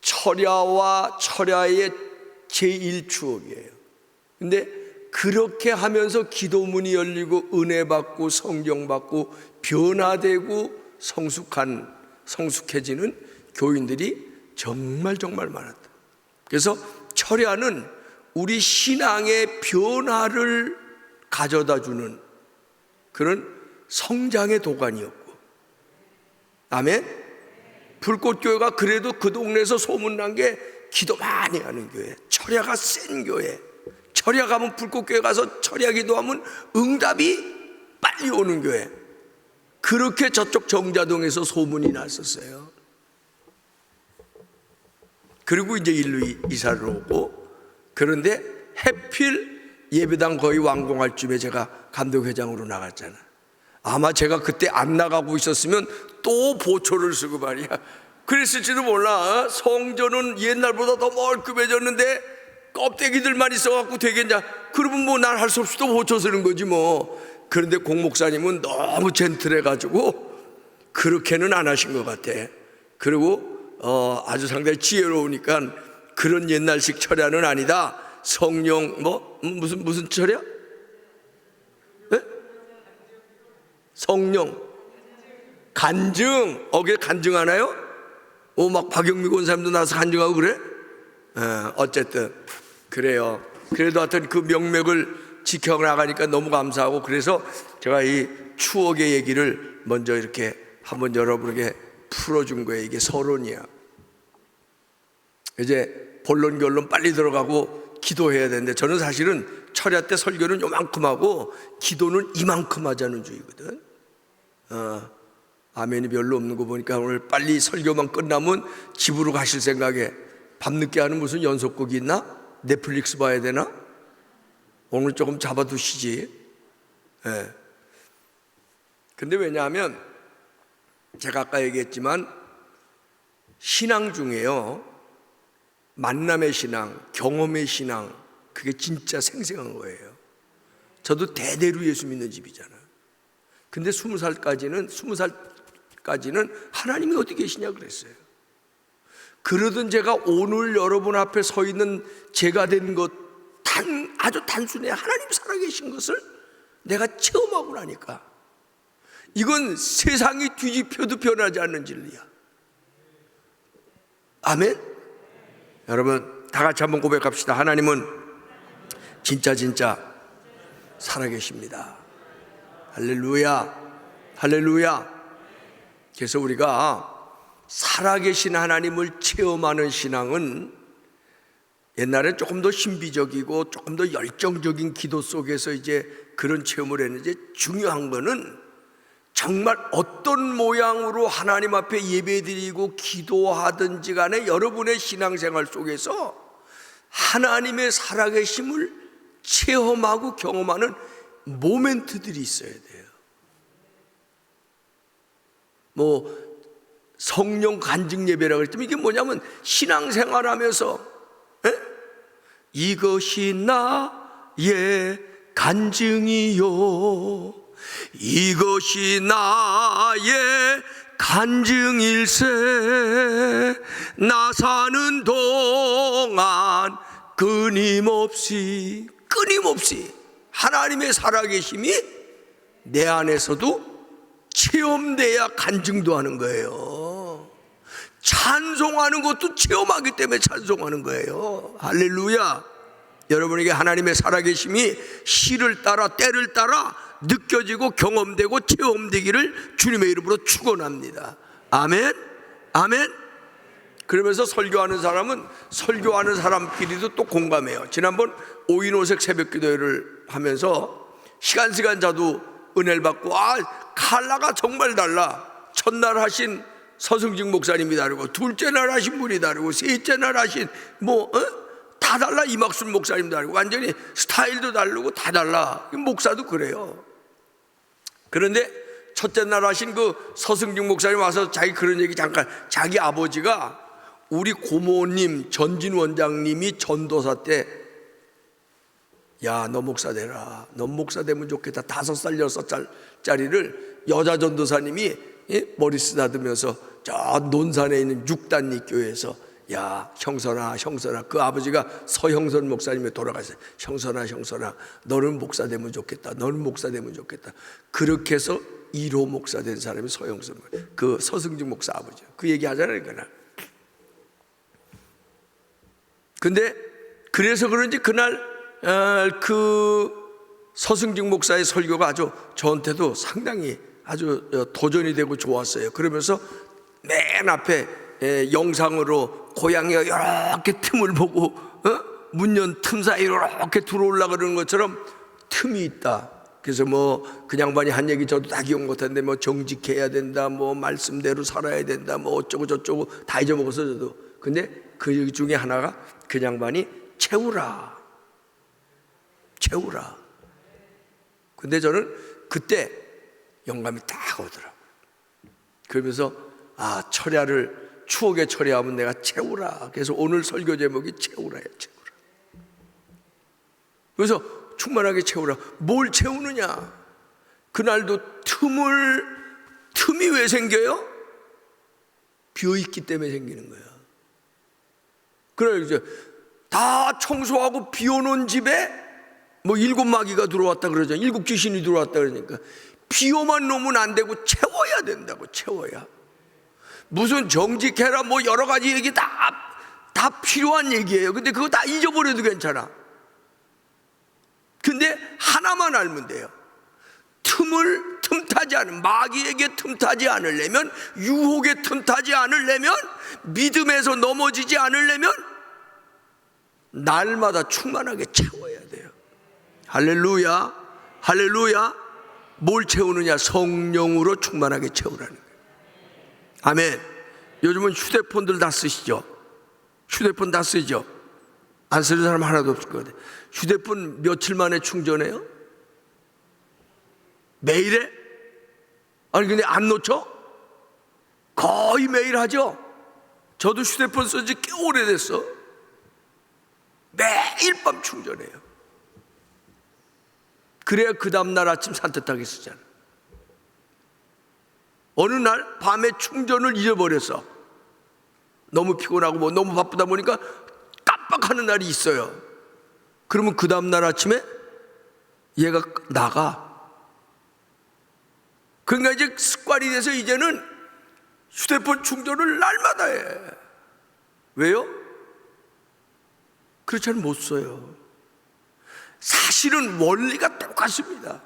철야와 철야의 제1추억이에요. 근데 그렇게 하면서 기도문이 열리고 은혜 받고 성경 받고 변화되고 성숙해지는 교인들이 정말 많았다. 그래서 철야는 우리 신앙의 변화를 가져다 주는 그런 성장의 도가니였고, 아멘. 불꽃교회가 그래도 그 동네에서 소문난 게 기도 많이 하는 교회, 철야가 센 교회. 철야 가면 불꽃교회 가서 철야 기도하면 응답이 빨리 오는 교회. 그렇게 저쪽 정자동에서 소문이 났었어요. 그리고 이제 일로 이사를 오고, 그런데 해필 예배당 거의 완공할 쯤에 제가 감독회장으로 나갔잖아. 아마 제가 그때 안 나가고 있었으면 또 보초를 쓰고 말이야. 그랬을지도 몰라. 성전은 옛날보다 더 멀끔해졌는데 껍데기들만 있어갖고 되겠냐? 그러면 뭐 난 할 수 없이 또 보초 쓰는 거지 뭐. 그런데 공 목사님은 너무 젠틀해가지고 그렇게는 안 하신 것 같아. 그리고 아주 상당히 지혜로우니까 그런 옛날식 철야는 아니다. 성령 무슨 철야? 네? 성령 간증. 그게 간증하나요? 막 박영미 권사님도 나서 간증하고 그래? 어쨌든 그래요. 그래도 하여튼 그 명맥을 지켜나가니까 너무 감사하고, 그래서 제가 이 추억의 얘기를 먼저 이렇게 한번 여러분에게 풀어준 거예요. 이게 서론이야. 이제 본론 결론 빨리 들어가고 기도해야 되는데, 저는 사실은 철야 때 설교는 요만큼 하고 기도는 이만큼 하자는 주의거든. 아멘이 별로 없는 거 보니까 오늘 빨리 설교만 끝나면 집으로 가실 생각에, 밤늦게 하는 무슨 연속극이 있나? 넷플릭스 봐야 되나? 오늘 조금 잡아두시지. 예. 근데 왜냐하면 제가 아까 얘기했지만 신앙 중에요, 만남의 신앙, 경험의 신앙, 그게 진짜 생생한 거예요. 저도 대대로 예수 믿는 집이잖아요. 근데 20살까지는 하나님이 어디 계시냐 그랬어요. 그러던 제가 오늘 여러분 앞에 서 있는 제가 된 것 아주 단순해. 하나님 살아계신 것을 내가 체험하고 나니까 이건 세상이 뒤집혀도 변하지 않는 진리야. 아멘. 여러분 다 같이 한번 고백합시다. 하나님은 진짜 살아계십니다. 할렐루야, 할렐루야. 그래서 우리가 살아계신 하나님을 체험하는 신앙은 옛날에 조금 더 신비적이고 조금 더 열정적인 기도 속에서 이제 그런 체험을 했는데, 중요한 거는 정말 어떤 모양으로 하나님 앞에 예배드리고 기도하든지 간에 여러분의 신앙생활 속에서 하나님의 살아계심을 체험하고 경험하는 모멘트들이 있어야 돼요. 성령 간증 예배라고 했더니 이게 뭐냐면 신앙생활하면서 이것이 나의 간증이요, 이것이 나의 간증일세, 나 사는 동안 끊임없이 하나님의 살아계심이 내 안에서도 체험돼야 간증도 하는 거예요. 찬송하는 것도 체험하기 때문에 찬송하는 거예요. 할렐루야. 여러분에게 하나님의 살아계심이 시를 따라 때를 따라 느껴지고 경험되고 체험되기를 주님의 이름으로 축원합니다. 아멘, 아멘. 그러면서 설교하는 사람은 설교하는 사람끼리도 또 공감해요. 지난번 5인오색 새벽기도회를 하면서 시간 자도 은혜를 받고, 칼라가 정말 달라. 첫날 하신 서승직 목사님이 다르고, 둘째 날 하신 분이 다르고, 셋째 날 하신 다 달라. 이막순 목사님 다르고, 완전히 스타일도 다르고 다 달라. 목사도 그래요. 그런데 첫째 날 하신 그 서승직 목사님 와서 자기 그런 얘기 잠깐, 자기 아버지가 우리 고모님 전진 원장님이 전도사 때, 야, 너 목사 되라. 너 목사 되면 좋겠다. 5살 6살짜리를 여자 전도사님이 머리 쓰다듬으면서 저 논산에 있는 육단리 교회에서, 야, 형선아 그 아버지가 서형선 목사님이 돌아가셨어요. 형선아 너는 목사 되면 좋겠다. 너는 목사 되면 좋겠다. 그렇게 해서 1호 목사 된 사람이 서형선, 그 서승직 목사 아버지. 그 얘기 하잖아요, 그날. 근데 그래서 그런지 그날 그 서승직 목사의 설교가 아주 저한테도 상당히 아주 도전이 되고 좋았어요. 그러면서 맨 앞에 영상으로 고양이가 이렇게 틈을 보고 문연 틈 사이로 이렇게 들어오려고 그러는 것처럼 틈이 있다. 그래서 뭐 그 양반이 한 얘기 저도 다 기억 못하는데, 뭐 정직해야 된다, 뭐 말씀대로 살아야 된다, 뭐 어쩌고 저쩌고 다 잊어먹었어 저도. 근데 그 얘기 중에 하나가 그 양반이 채우라. 근데 저는 그때 영감이 딱 오더라고요. 그러면서 추억의 철야하면 내가 채우라. 그래서 오늘 설교 제목이 채우라예요. 채우라. 그래서 충만하게 채우라. 뭘 채우느냐? 그날도 틈이 왜 생겨요? 비어있기 때문에 생기는 거야. 그래 이제 다 청소하고 비워놓은 집에 뭐 7마귀가 들어왔다 그러죠. 7귀신이 들어왔다 그러니까 비워만 놓으면 안 되고 채워야 된다고. 채워야. 무슨 정직해라 뭐 여러 가지 얘기 다 필요한 얘기예요. 근데 그거 다 잊어버려도 괜찮아. 근데 하나만 알면 돼요. 틈타지 않은, 마귀에게 틈타지 않으려면, 유혹에 틈타지 않으려면, 믿음에서 넘어지지 않으려면 날마다 충만하게 채워야 돼요. 할렐루야, 할렐루야. 뭘 채우느냐? 성령으로 충만하게 채우라는 거예요. 아멘. 요즘은 휴대폰들 다 쓰시죠? 휴대폰 다 쓰죠? 안 쓰는 사람 하나도 없을 것 같아요. 휴대폰 며칠 만에 충전해요? 매일에? 아니 근데 안 놓쳐? 거의 매일 하죠? 저도 휴대폰 쓴 지 꽤 오래됐어. 매일 밤 충전해요. 그래야 그 다음날 아침 산뜻하게 쓰잖아. 어느 날 밤에 충전을 잊어버렸어. 너무 피곤하고 뭐 너무 바쁘다 보니까 깜빡하는 날이 있어요. 그러면 그 다음날 아침에 얘가 나가. 그러니까 이제 습관이 돼서 이제는 휴대폰 충전을 날마다 해. 왜요? 그렇지는 못 써요. 사실은 원리가 똑같습니다.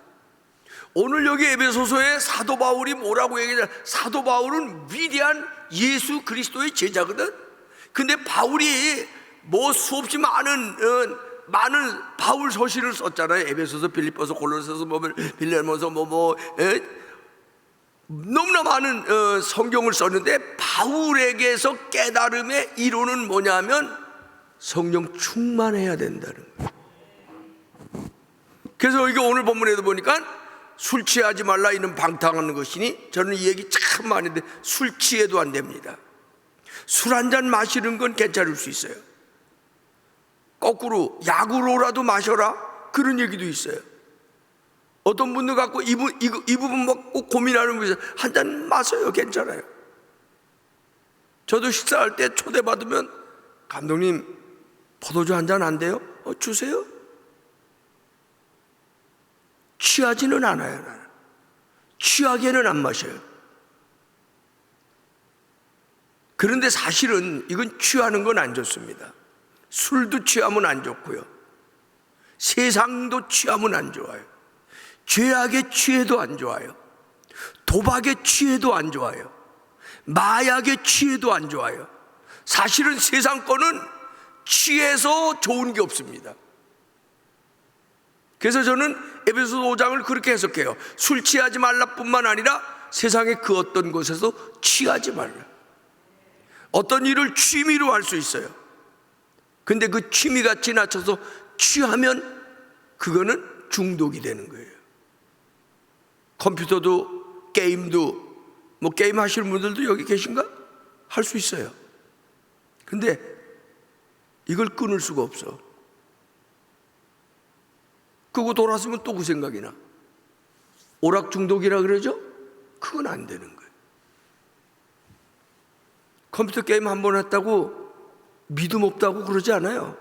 오늘 여기 에베소서에 사도 바울이 뭐라고 얘기하냐? 사도 바울은 위대한 예수 그리스도의 제자거든. 근데 바울이 뭐 수없이 많은 바울 서신을 썼잖아요. 에베소서, 빌립보서, 골로새서, 빌레몬서 너무나 많은 성경을 썼는데, 바울에게서 깨달음의 이론은 뭐냐면 성령 충만해야 된다는 거예요. 그래서 이게 오늘 본문에도 보니까 술 취하지 말라 이는 방탕하는 것이니, 저는 이 얘기 참 많이 했는데 술 취해도 안 됩니다. 술 한 잔 마시는 건 괜찮을 수 있어요. 거꾸로 약으로라도 마셔라 그런 얘기도 있어요. 어떤 분들 갖고 이 부분 먹고 고민하는 분이 있어요. 한 잔 마셔요. 괜찮아요. 저도 식사할 때 초대받으면, 감독님 포도주 한 잔 안 돼요? 주세요. 취하지는 않아요. 나는 취하게는 안 마셔요. 그런데 사실은 이건 취하는 건 안 좋습니다. 술도 취하면 안 좋고요. 세상도 취하면 안 좋아요. 죄악에 취해도 안 좋아요. 도박에 취해도 안 좋아요. 마약에 취해도 안 좋아요. 사실은 세상 거는 취해서 좋은 게 없습니다. 그래서 저는 에베소서 5장을 그렇게 해석해요. 술 취하지 말라뿐만 아니라 세상의 그 어떤 것에서 취하지 말라. 어떤 일을 취미로 할 수 있어요. 근데 그 취미가 지나쳐서 취하면 그거는 중독이 되는 거예요. 컴퓨터도 게임도, 뭐 게임 하시는 분들도 여기 계신가? 할 수 있어요. 근데 이걸 끊을 수가 없어. 끄고 돌아서면 또 그 생각이 나. 오락 중독이라 그러죠? 그건 안 되는 거예요. 컴퓨터 게임 한 번 했다고 믿음 없다고 그러지 않아요.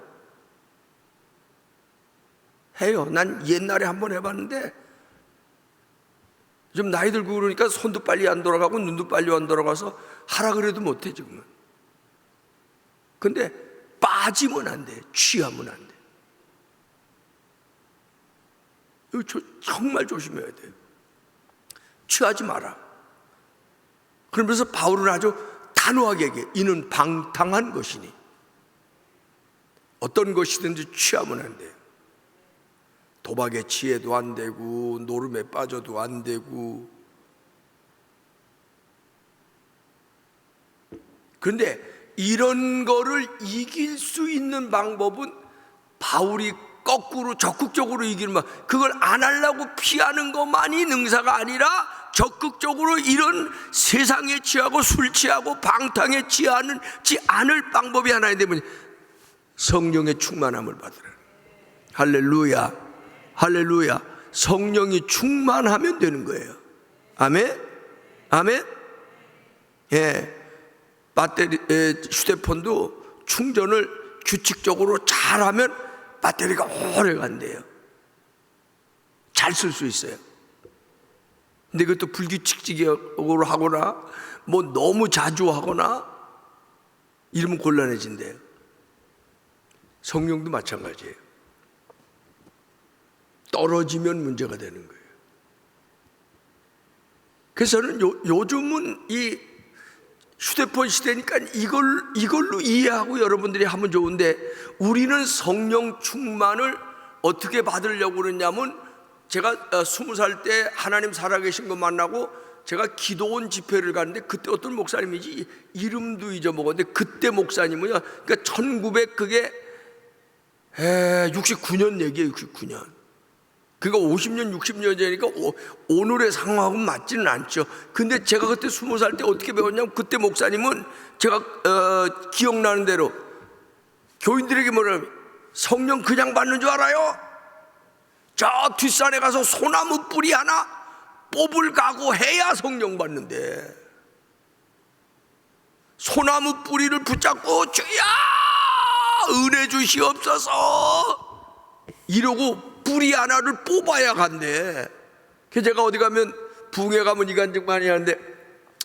해요. 난 옛날에 한 번 해봤는데 좀 나이 들고 그러니까 손도 빨리 안 돌아가고 눈도 빨리 안 돌아가서 하라 그래도 못해 지금은. 근데 빠지면 안 돼. 취하면 안 돼. 이거 정말 조심해야 돼요. 취하지 마라. 그러면서 바울은 아주 단호하게 얘기해. 이는 방탕한 것이니 어떤 것이든지 취하면 안 돼요. 도박에 취해도 안 되고 노름에 빠져도 안 되고. 그런데 이런 거를 이길 수 있는 방법은 바울이 거꾸로 적극적으로 이기는 방, 그걸 안 하려고 피하는 것만이 능사가 아니라 적극적으로 이런 세상에 취하고 술 취하고 방탕에 취하지 않을 방법이 하나 있는데 성령의 충만함을 받으라. 할렐루야. 할렐루야. 성령이 충만하면 되는 거예요. 아멘? 아멘? 예. 배터리, 휴대폰도 충전을 규칙적으로 잘하면 배터리가 오래 간대요. 잘 쓸 수 있어요. 근데 그것도 불규칙적으로 하거나 뭐 너무 자주 하거나 이러면 곤란해진대요. 성령도 마찬가지예요. 떨어지면 문제가 되는 거예요. 그래서 저는 요즘은 이 휴대폰 시대니까 이걸로 이해하고 여러분들이 하면 좋은데, 우리는 성령 충만을 어떻게 받으려고 그러냐면, 제가 20살 때 하나님 살아계신 거 만나고 제가 기도원 집회를 갔는데, 그때 어떤 목사님이지 이름도 잊어먹었는데, 그때 목사님은요, 그러니까 그게 69년 얘기예요. 69년. 그러니까 50년 60년 전이니까 오늘의 상황하고는 맞지는 않죠. 근데 제가 그때 20살 때 어떻게 배웠냐면, 그때 목사님은 제가 기억나는 대로 교인들에게 뭐라면, 성령 그냥 받는 줄 알아요? 저 뒷산에 가서 소나무 뿌리 하나 뽑을 각오해야 성령 받는데, 소나무 뿌리를 붙잡고 주야 은혜 주시옵소서 이러고 뿌리 하나를 뽑아야 간대. 그래서 제가 어디 가면, 부흥회 가면 이간증 많이 하는데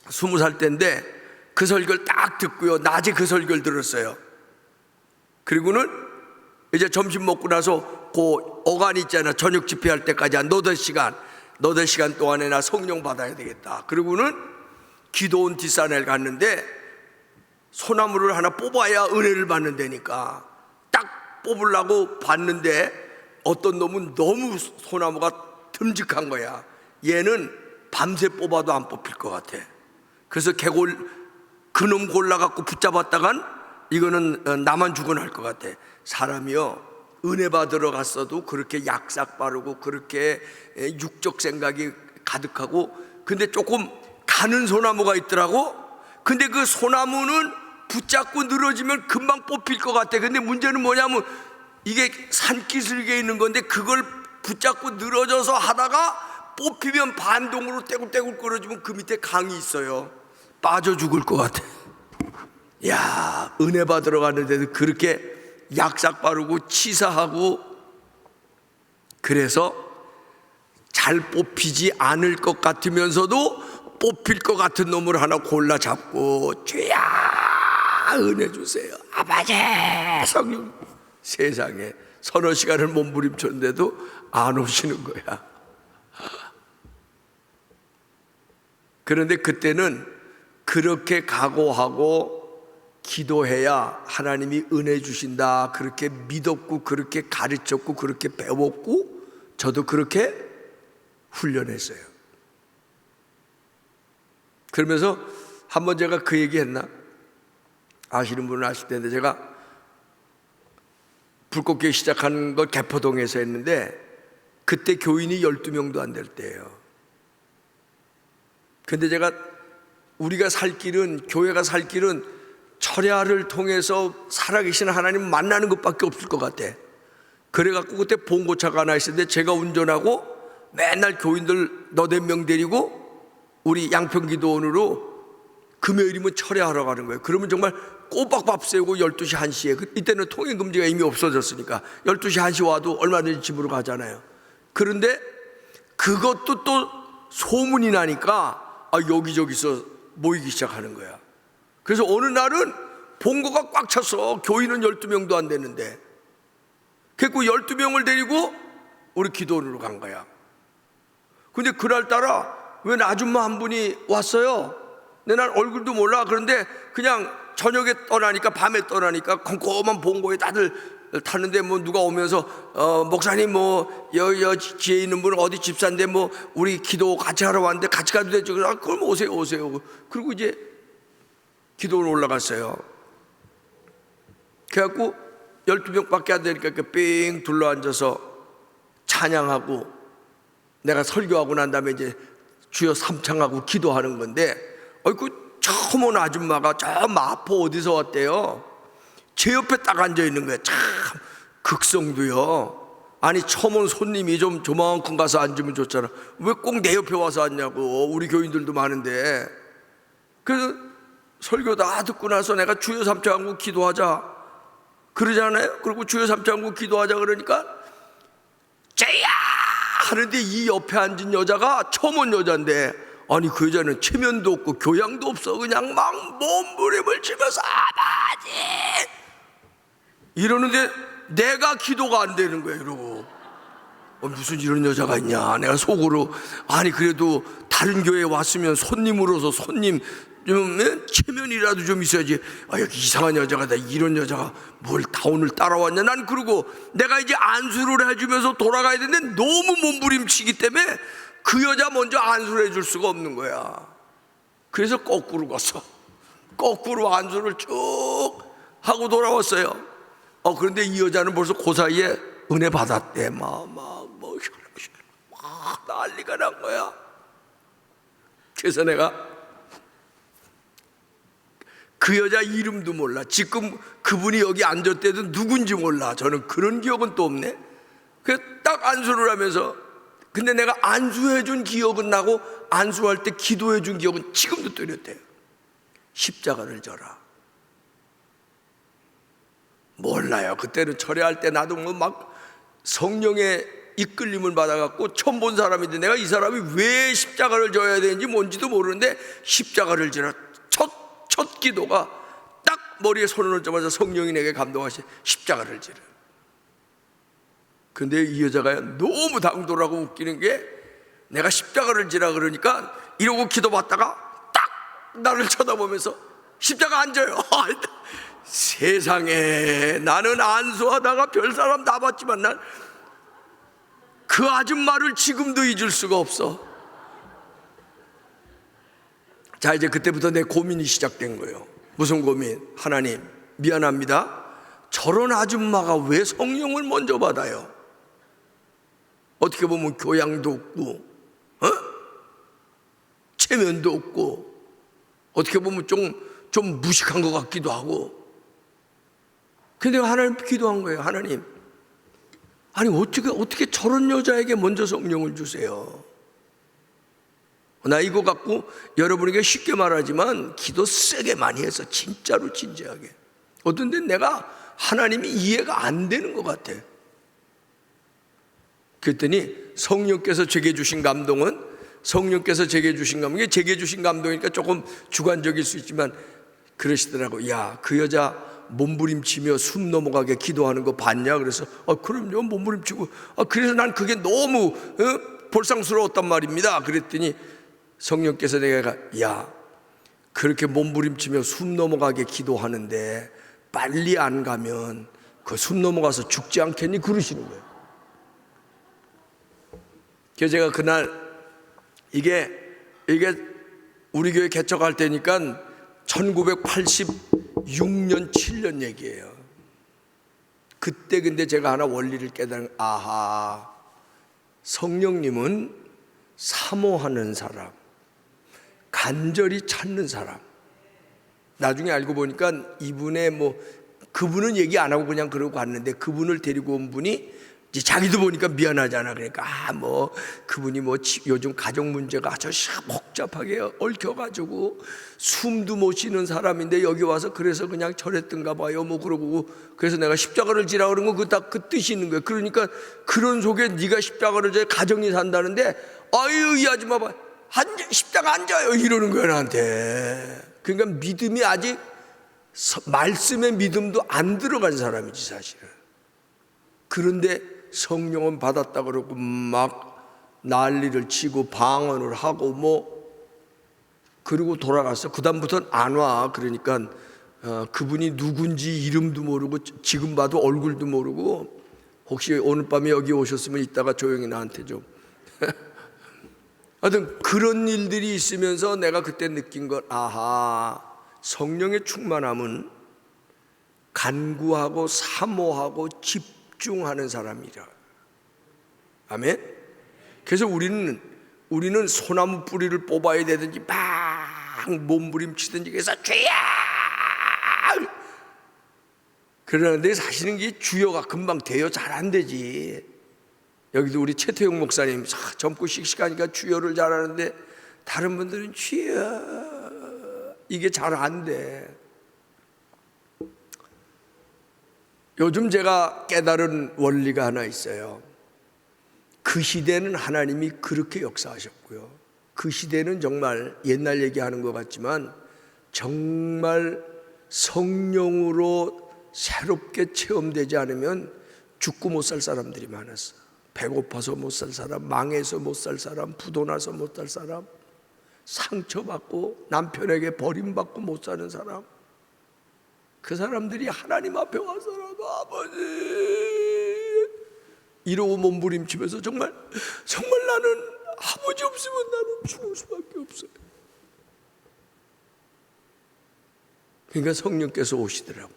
20살 때인데 그 설교를 딱 듣고요, 낮에 그 설교를 들었어요. 그리고는 이제 점심 먹고 나서 그 어간 있잖아, 저녁 집회할 때까지 한 너댓 시간 동안에 나 성령 받아야 되겠다. 그리고는 기도원 뒷산에 갔는데 소나무를 하나 뽑아야 은혜를 받는다니까 딱 뽑으려고 봤는데, 어떤 놈은 너무 소나무가 듬직한 거야. 얘는 밤새 뽑아도 안 뽑힐 것 같아. 그래서 그놈 골라갖고 붙잡았다간 이거는 나만 죽어날 것 같아. 사람이요, 은혜 받으러 갔어도 그렇게 약삭 바르고 그렇게 육적 생각이 가득하고, 근데 조금 가는 소나무가 있더라고. 근데 그 소나무는 붙잡고 늘어지면 금방 뽑힐 것 같아. 근데 문제는 뭐냐면, 이게 산기슭에 있는 건데 그걸 붙잡고 늘어져서 하다가 뽑히면 반동으로 떼굴떼굴 끌어주면 그 밑에 강이 있어요. 빠져 죽을 것 같아. 야, 은혜 받으러 갔는데도 그렇게 약삭 바르고 치사하고, 그래서 잘 뽑히지 않을 것 같으면서도 뽑힐 것 같은 놈을 하나 골라 잡고, 주야 은혜 주세요, 아버지 성령. 세상에 서너 시간을 몸부림쳤는데도 안 오시는 거야. 그런데 그때는 그렇게 각오하고 기도해야 하나님이 은혜 주신다, 그렇게 믿었고 그렇게 가르쳤고 그렇게 배웠고 저도 그렇게 훈련했어요. 그러면서 한번 제가 그 얘기 했나? 아시는 분은 아실 텐데, 제가 불꽃교회 시작한 걸 개포동에서 했는데 그때 교인이 12명도 안 될 때예요. 근데 제가 우리가 살 길은, 교회가 살 길은 철야를 통해서 살아계신 하나님 만나는 것밖에 없을 것 같아. 그래갖고 그때 봉고차가 하나 있었는데 제가 운전하고 맨날 교인들 너댓 명 데리고 우리 양평기도원으로 금요일이면 철야하러 가는 거예요. 그러면 정말 꼬박 밥 세우고 12시 1시에, 이때는 통행금지가 이미 없어졌으니까 12시 1시 와도 얼마든지 집으로 가잖아요. 그런데 그것도 또 소문이 나니까 여기저기서 모이기 시작하는 거야. 그래서 어느 날은 봉고가 꽉 찼어. 교인은 12명도 안 되는데. 그래서 12명을 데리고 우리 기도원으로 간 거야. 근데 그날따라 웬 아줌마 한 분이 왔어요. 근데 난 얼굴도 몰라. 그런데 그냥 저녁에 떠나니까, 밤에 떠나니까 컴컴한 봉고에 다들 탔는데 뭐 누가 오면서 목사님 뭐 여기 뒤에 있는 분은 어디 집사인데 뭐 우리 기도 같이 하러 왔는데 같이 가도 되죠? 그럼 오세요. 그리고 이제 기도로 올라갔어요. 그래갖고 12명밖에 안 되니까 이렇게 삥 둘러앉아서 찬양하고 내가 설교하고 난 다음에 이제 주여 삼창하고 기도하는 건데, 그 처음 온 아줌마가 저 마포 어디서 왔대요. 제 옆에 딱 앉아 있는 거야. 참 극성도요. 아니 처음 온 손님이 좀 조만큼 가서 앉으면 좋잖아. 왜 꼭 내 옆에 와서 앉냐고. 우리 교인들도 많은데. 그래서 설교 다 듣고 나서 내가 주여 삼창하고 기도하자 그러잖아요. 그리고 주여 삼창하고 기도하자 그러니까 쟤야 하는데 이 옆에 앉은 여자가 처음 온 여자인데, 아니 그 여자는 체면도 없고 교양도 없어. 그냥 막 몸부림을 치면서 아버지 이러는데 내가 기도가 안 되는 거예요. 이러고 무슨 이런 여자가 있냐. 내가 속으로 아니 그래도 다른 교회에 왔으면 손님으로서 손님 좀 체면이라도 좀 있어야지. 여기 이상한 여자가 다 이런 여자가 뭘 다 오늘 따라왔냐. 난 그러고 내가 이제 안수를 해주면서 돌아가야 되는데 너무 몸부림치기 때문에 그 여자 먼저 안수를 해줄 수가 없는 거야. 그래서 거꾸로 갔어. 거꾸로 안수를 쭉 하고 돌아왔어요. 그런데 이 여자는 벌써 그 사이에 은혜 받았대. 막 난리가 난 거야. 그래서 내가 그 여자 이름도 몰라. 지금 그분이 여기 앉았대도 누군지 몰라. 저는 그런 기억은 또 없네. 그래서 딱 안수를 하면서, 근데 내가 안수해준 기억은 나고 안수할 때 기도해준 기억은 지금도 뚜렷해요. 십자가를 져라. 몰라요. 그때는 철회할 때 나도 막 성령의 이끌림을 받아갖고 처음 본 사람인데 내가 이 사람이 왜 십자가를 져야 되는지 뭔지도 모르는데 십자가를 지라. 첫 기도가 딱 머리에 손을 얹자마자 성령이 내게 감동하시 십자가를 지라. 근데 이 여자가 너무 당돌하고 웃기는 게, 내가 십자가를 지라 그러니까 이러고 기도받다가 딱 나를 쳐다보면서 십자가 안 져요. 세상에, 나는 안수하다가 별사람 다 봤지만 난 그 아줌마를 지금도 잊을 수가 없어. 자, 이제 그때부터 내 고민이 시작된 거예요. 무슨 고민? 하나님 미안합니다. 저런 아줌마가 왜 성령을 먼저 받아요? 어떻게 보면 교양도 없고 체면도 없고 어떻게 보면 좀 무식한 것 같기도 하고. 근데 하나님 기도한 거예요. 하나님, 아니 어떻게 저런 여자에게 먼저 성령을 주세요? 나 이거 갖고 여러분에게 쉽게 말하지만 기도 세게 많이 해서 진짜로 진지하게. 어떤 데는 내가 하나님이 이해가 안 되는 것 같아. 그랬더니 성령께서 제게 주신 감동은, 제게 주신 감동이니까 조금 주관적일 수 있지만 그러시더라고. 야, 그 여자 몸부림치며 숨 넘어가게 기도하는 거 봤냐? 그래서 그럼요, 몸부림치고. 그래서 난 그게 너무 볼상스러웠단 말입니다. 그랬더니 성령께서 내가 야, 그렇게 몸부림치며 숨 넘어가게 기도하는데 빨리 안 가면 그 숨 넘어가서 죽지 않겠니? 그러시는 거예요. 그래서 제가 그날 이게 우리 교회 개척할 때니까 1986년 7년 얘기예요. 그때 근데 제가 하나 원리를 깨달은, 아하, 성령님은 사모하는 사람, 간절히 찾는 사람. 나중에 알고 보니까 이분의 그분은 얘기 안 하고 그냥 그러고 갔는데, 그분을 데리고 온 분이 이제 자기도 보니까 미안하잖아. 그러니까 그분이 요즘 가정 문제가 아주 복잡하게 얽혀가지고 숨도 못 쉬는 사람인데 여기 와서 그래서 그냥 저랬던가 봐요. 그러고 그래서 내가 십자가를 지라 그런 거 그 뜻이 있는 거예요. 그러니까 그런 속에 네가 십자가를 져 가정이 산다는데 아유 이 아줌마 봐, 십자가 앉아요 이러는 거야 나한테. 그러니까 믿음이 아직 말씀의 믿음도 안 들어간 사람이지 사실은. 그런데 성령은 받았다 그러고 막 난리를 치고 방언을 하고 그리고 돌아갔어. 그 다음부터는 안 와. 그러니까 그분이 누군지 이름도 모르고 지금 봐도 얼굴도 모르고, 혹시 오늘 밤에 여기 오셨으면 이따가 조용히 나한테 좀 하여튼 그런 일들이 있으면서 내가 그때 느낀 건, 아하, 성령의 충만함은 간구하고 사모하고 집중하는 사람이라. 아멘. 그래서 우리는 소나무 뿌리를 뽑아야 되든지 막 몸부림치든지 그래서 주여 그러는데 사실은 이게 주여가 금방 돼요. 잘 안 되지. 여기도 우리 최태용 목사님 젊고 씩씩하니까 주여를 잘하는데 다른 분들은 주여 이게 잘 안 돼. 요즘 제가 깨달은 원리가 하나 있어요. 그 시대는 하나님이 그렇게 역사하셨고요. 그 시대는 정말 옛날 얘기하는 것 같지만 정말 성령으로 새롭게 체험되지 않으면 죽고 못 살 사람들이 많았어. 배고파서 못 살 사람, 망해서 못 살 사람, 부도나서 못 살 사람, 상처받고 남편에게 버림받고 못 사는 사람. 그 사람들이 하나님 앞에 와서라도 아버지 이러고 몸부림치면서 정말 나는 아버지 없으면 나는 죽을 수밖에 없어요. 그러니까 성령께서 오시더라고요.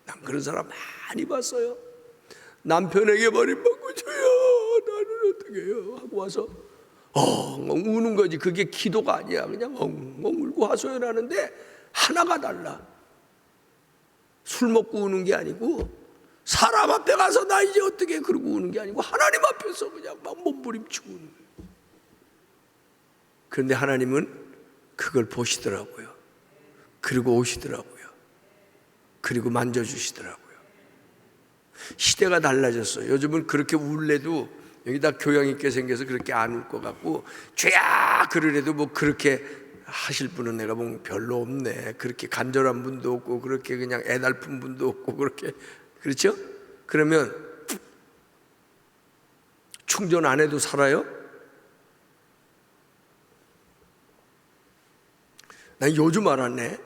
난 그런 사람 많이 봤어요. 남편에게 버림받고 저요 나는 어떻게 해요 하고 와서 우는 거지. 그게 기도가 아니야. 그냥 엉엉 울고 하소연하는데 하나가 달라. 술 먹고 우는 게 아니고, 사람 앞에 가서 나 이제 어떻게 그러고 우는 게 아니고 하나님 앞에서 그냥 막 몸부림치고 우는 거예요. 그런데 하나님은 그걸 보시더라고요. 그리고 오시더라고요. 그리고 만져주시더라고요. 시대가 달라졌어요. 요즘은 그렇게 울래도 여기다 교양 있게 생겨서 그렇게 안 울 것 같고, 죄야 그러래도 그렇게 하실 분은 내가 보면 별로 없네. 그렇게 간절한 분도 없고 그렇게 그냥 애달픈 분도 없고 그렇게, 그렇죠? 그러면 충전 안 해도 살아요? 난 요즘 알았네.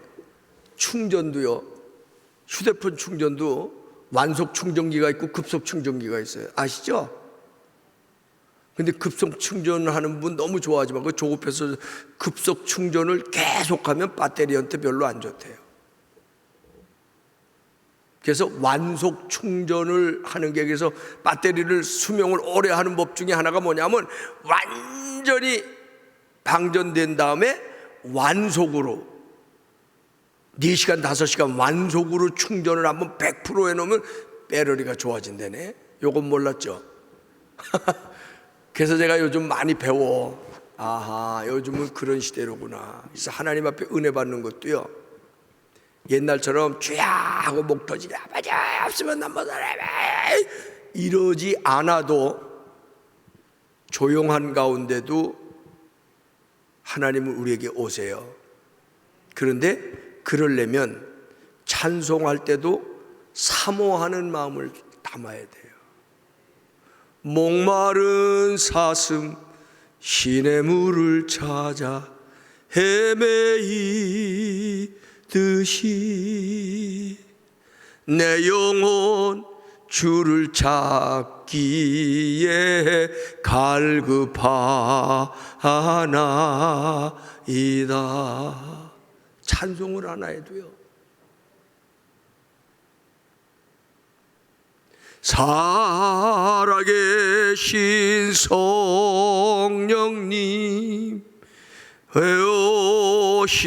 충전도요, 휴대폰 충전도 완속 충전기가 있고 급속 충전기가 있어요. 아시죠? 근데 급속 충전하는 분 너무 좋아하지 말고 조급해서 급속 충전을 계속하면 배터리한테 별로 안 좋대요. 그래서 완속 충전을 하는 게, 그래서 배터리를 수명을 오래 하는 법 중에 하나가 뭐냐면 완전히 방전된 다음에 완속으로 4시간 5시간 완속으로 충전을 한번 100% 해놓으면 배터리가 좋아진다네. 요건 몰랐죠? 그래서 제가 요즘 많이 배워. 아하, 요즘은 그런 시대로구나. 그래서 하나님 앞에 은혜 받는 것도요, 옛날처럼 주야 하고 목 터지게 아버지 없으면 난 못 살아 이러지 않아도 조용한 가운데도 하나님은 우리에게 오세요. 그런데 그러려면 찬송할 때도 사모하는 마음을 담아야 돼요. 목마른 사슴 시냇물을 찾아 헤매이듯이 내 영혼 주를 찾기에 갈급하나이다. 찬송을 하나 해도요, 살아계신 성령님 외오시옵소서.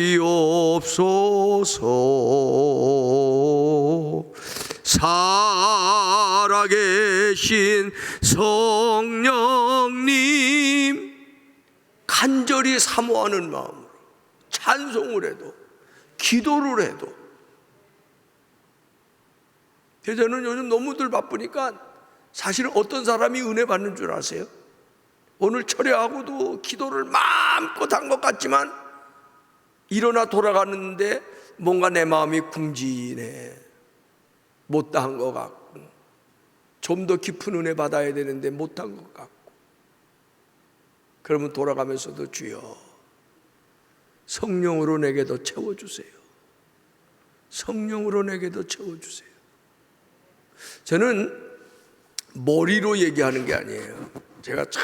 살아계신 성령님, 간절히 사모하는 마음으로 찬송을 해도 기도를 해도. 저는 요즘 너무들 바쁘니까 사실은 어떤 사람이 은혜 받는 줄 아세요? 오늘 철야하고도 기도를 마음껏 한 것 같지만 일어나 돌아가는데 뭔가 내 마음이 궁지네, 못다한 것 같고, 좀 더 깊은 은혜 받아야 되는데 못한 것 같고, 그러면 돌아가면서도 주여 성령으로 내게도 채워주세요. 성령으로 내게도 채워주세요. 저는 머리로 얘기하는 게 아니에요. 제가 참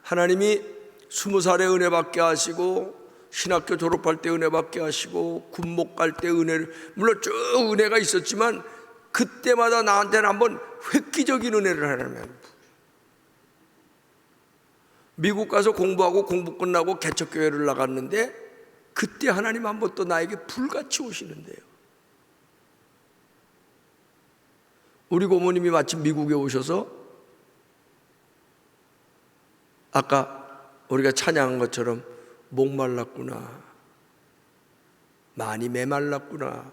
하나님이 20살에 은혜 받게 하시고, 신학교 졸업할 때 은혜 받게 하시고, 군목 갈 때 은혜를, 물론 쭉 은혜가 있었지만 그때마다 나한테는 한번 획기적인 은혜를 하나님. 미국 가서 공부하고 공부 끝나고 개척교회를 나갔는데 그때 하나님 한번 또 나에게 불같이 오시는데요. 우리 고모님이 마침 미국에 오셔서 아까 우리가 찬양한 것처럼 목말랐구나, 많이 메말랐구나,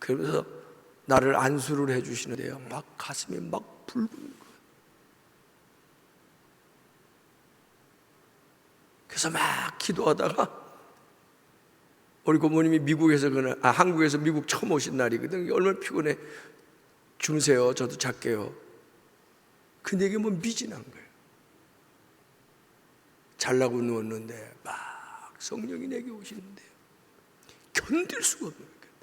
그러면서 나를 안수를 해주시는데요, 막 가슴이 막 붉은 거예요. 그래서 막 기도하다가 우리 고모님이 미국에서 한국에서 미국 처음 오신 날이거든. 얼마나 피곤해. 주무세요, 저도 잘게요. 근데 이게 뭐 미진한 거예요. 잘라고 누웠는데 막 성령이 내게 오시는데요, 견딜 수가 없는 거예요.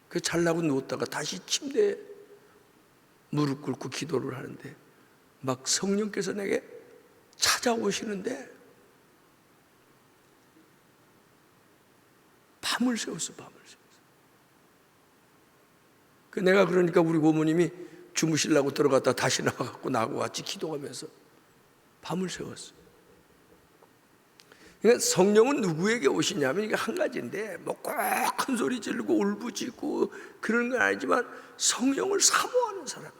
그 잘라고 누웠다가 다시 침대에 무릎 꿇고 기도를 하는데 막 성령께서 내게 찾아오시는데 밤을 새웠어. 내가 그러니까 우리 고모님이 주무시려고 들어갔다 다시 나가고 같이 기도하면서 밤을 새웠어. 그러니까 성령은 누구에게 오시냐면 이게 한 가지인데, 뭐 꼭 큰 소리 지르고 울부짖고 그런 건 아니지만 성령을 사모하는 사람에게,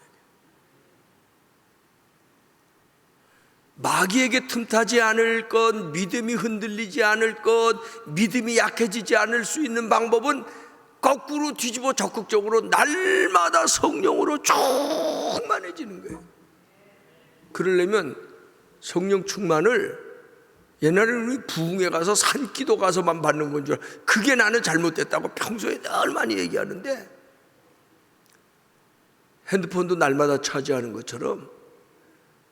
마귀에게 틈타지 않을 것, 믿음이 흔들리지 않을 것, 믿음이 약해지지 않을 수 있는 방법은 거꾸로 뒤집어 적극적으로 날마다 성령으로 충만해지는 거예요. 그러려면 성령 충만을 옛날에는 우리 부흥회 가서 산기도 가서만 받는 건 줄 알아. 그게 나는 잘못됐다고 평소에 늘 많이 얘기하는데, 핸드폰도 날마다 차지하는 것처럼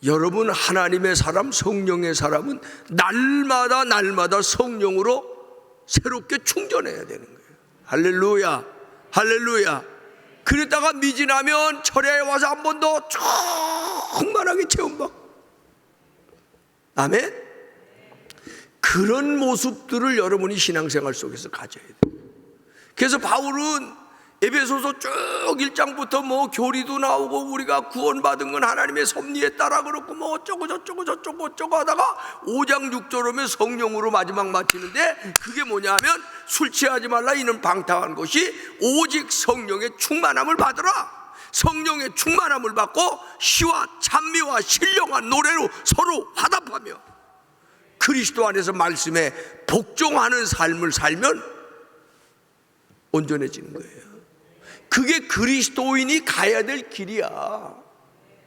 여러분 하나님의 사람, 성령의 사람은 날마다 성령으로 새롭게 충전해야 되는 거예요. 할렐루야, 할렐루야. 그러다가 미진하면 철야에 와서 한 번 더 충만하게 체험받고, 아멘. 그런 모습들을 여러분이 신앙생활 속에서 가져야 돼요. 그래서 바울은 에베소서 쭉 1장부터 뭐 교리도 나오고 우리가 구원받은 건 하나님의 섭리에 따라 그렇고 뭐 어쩌고 저쩌고 하다가 5장 6절 오면 성령으로 마지막 마치는데, 그게 뭐냐 하면 술 취하지 말라, 이는 방탕한 것이 오직 성령의 충만함을 받으라. 성령의 충만함을 받고 시와 찬미와 신령한 노래로 서로 화답하며 그리스도 안에서 말씀에 복종하는 삶을 살면 온전해지는 거예요. 그게 그리스도인이 가야 될 길이야.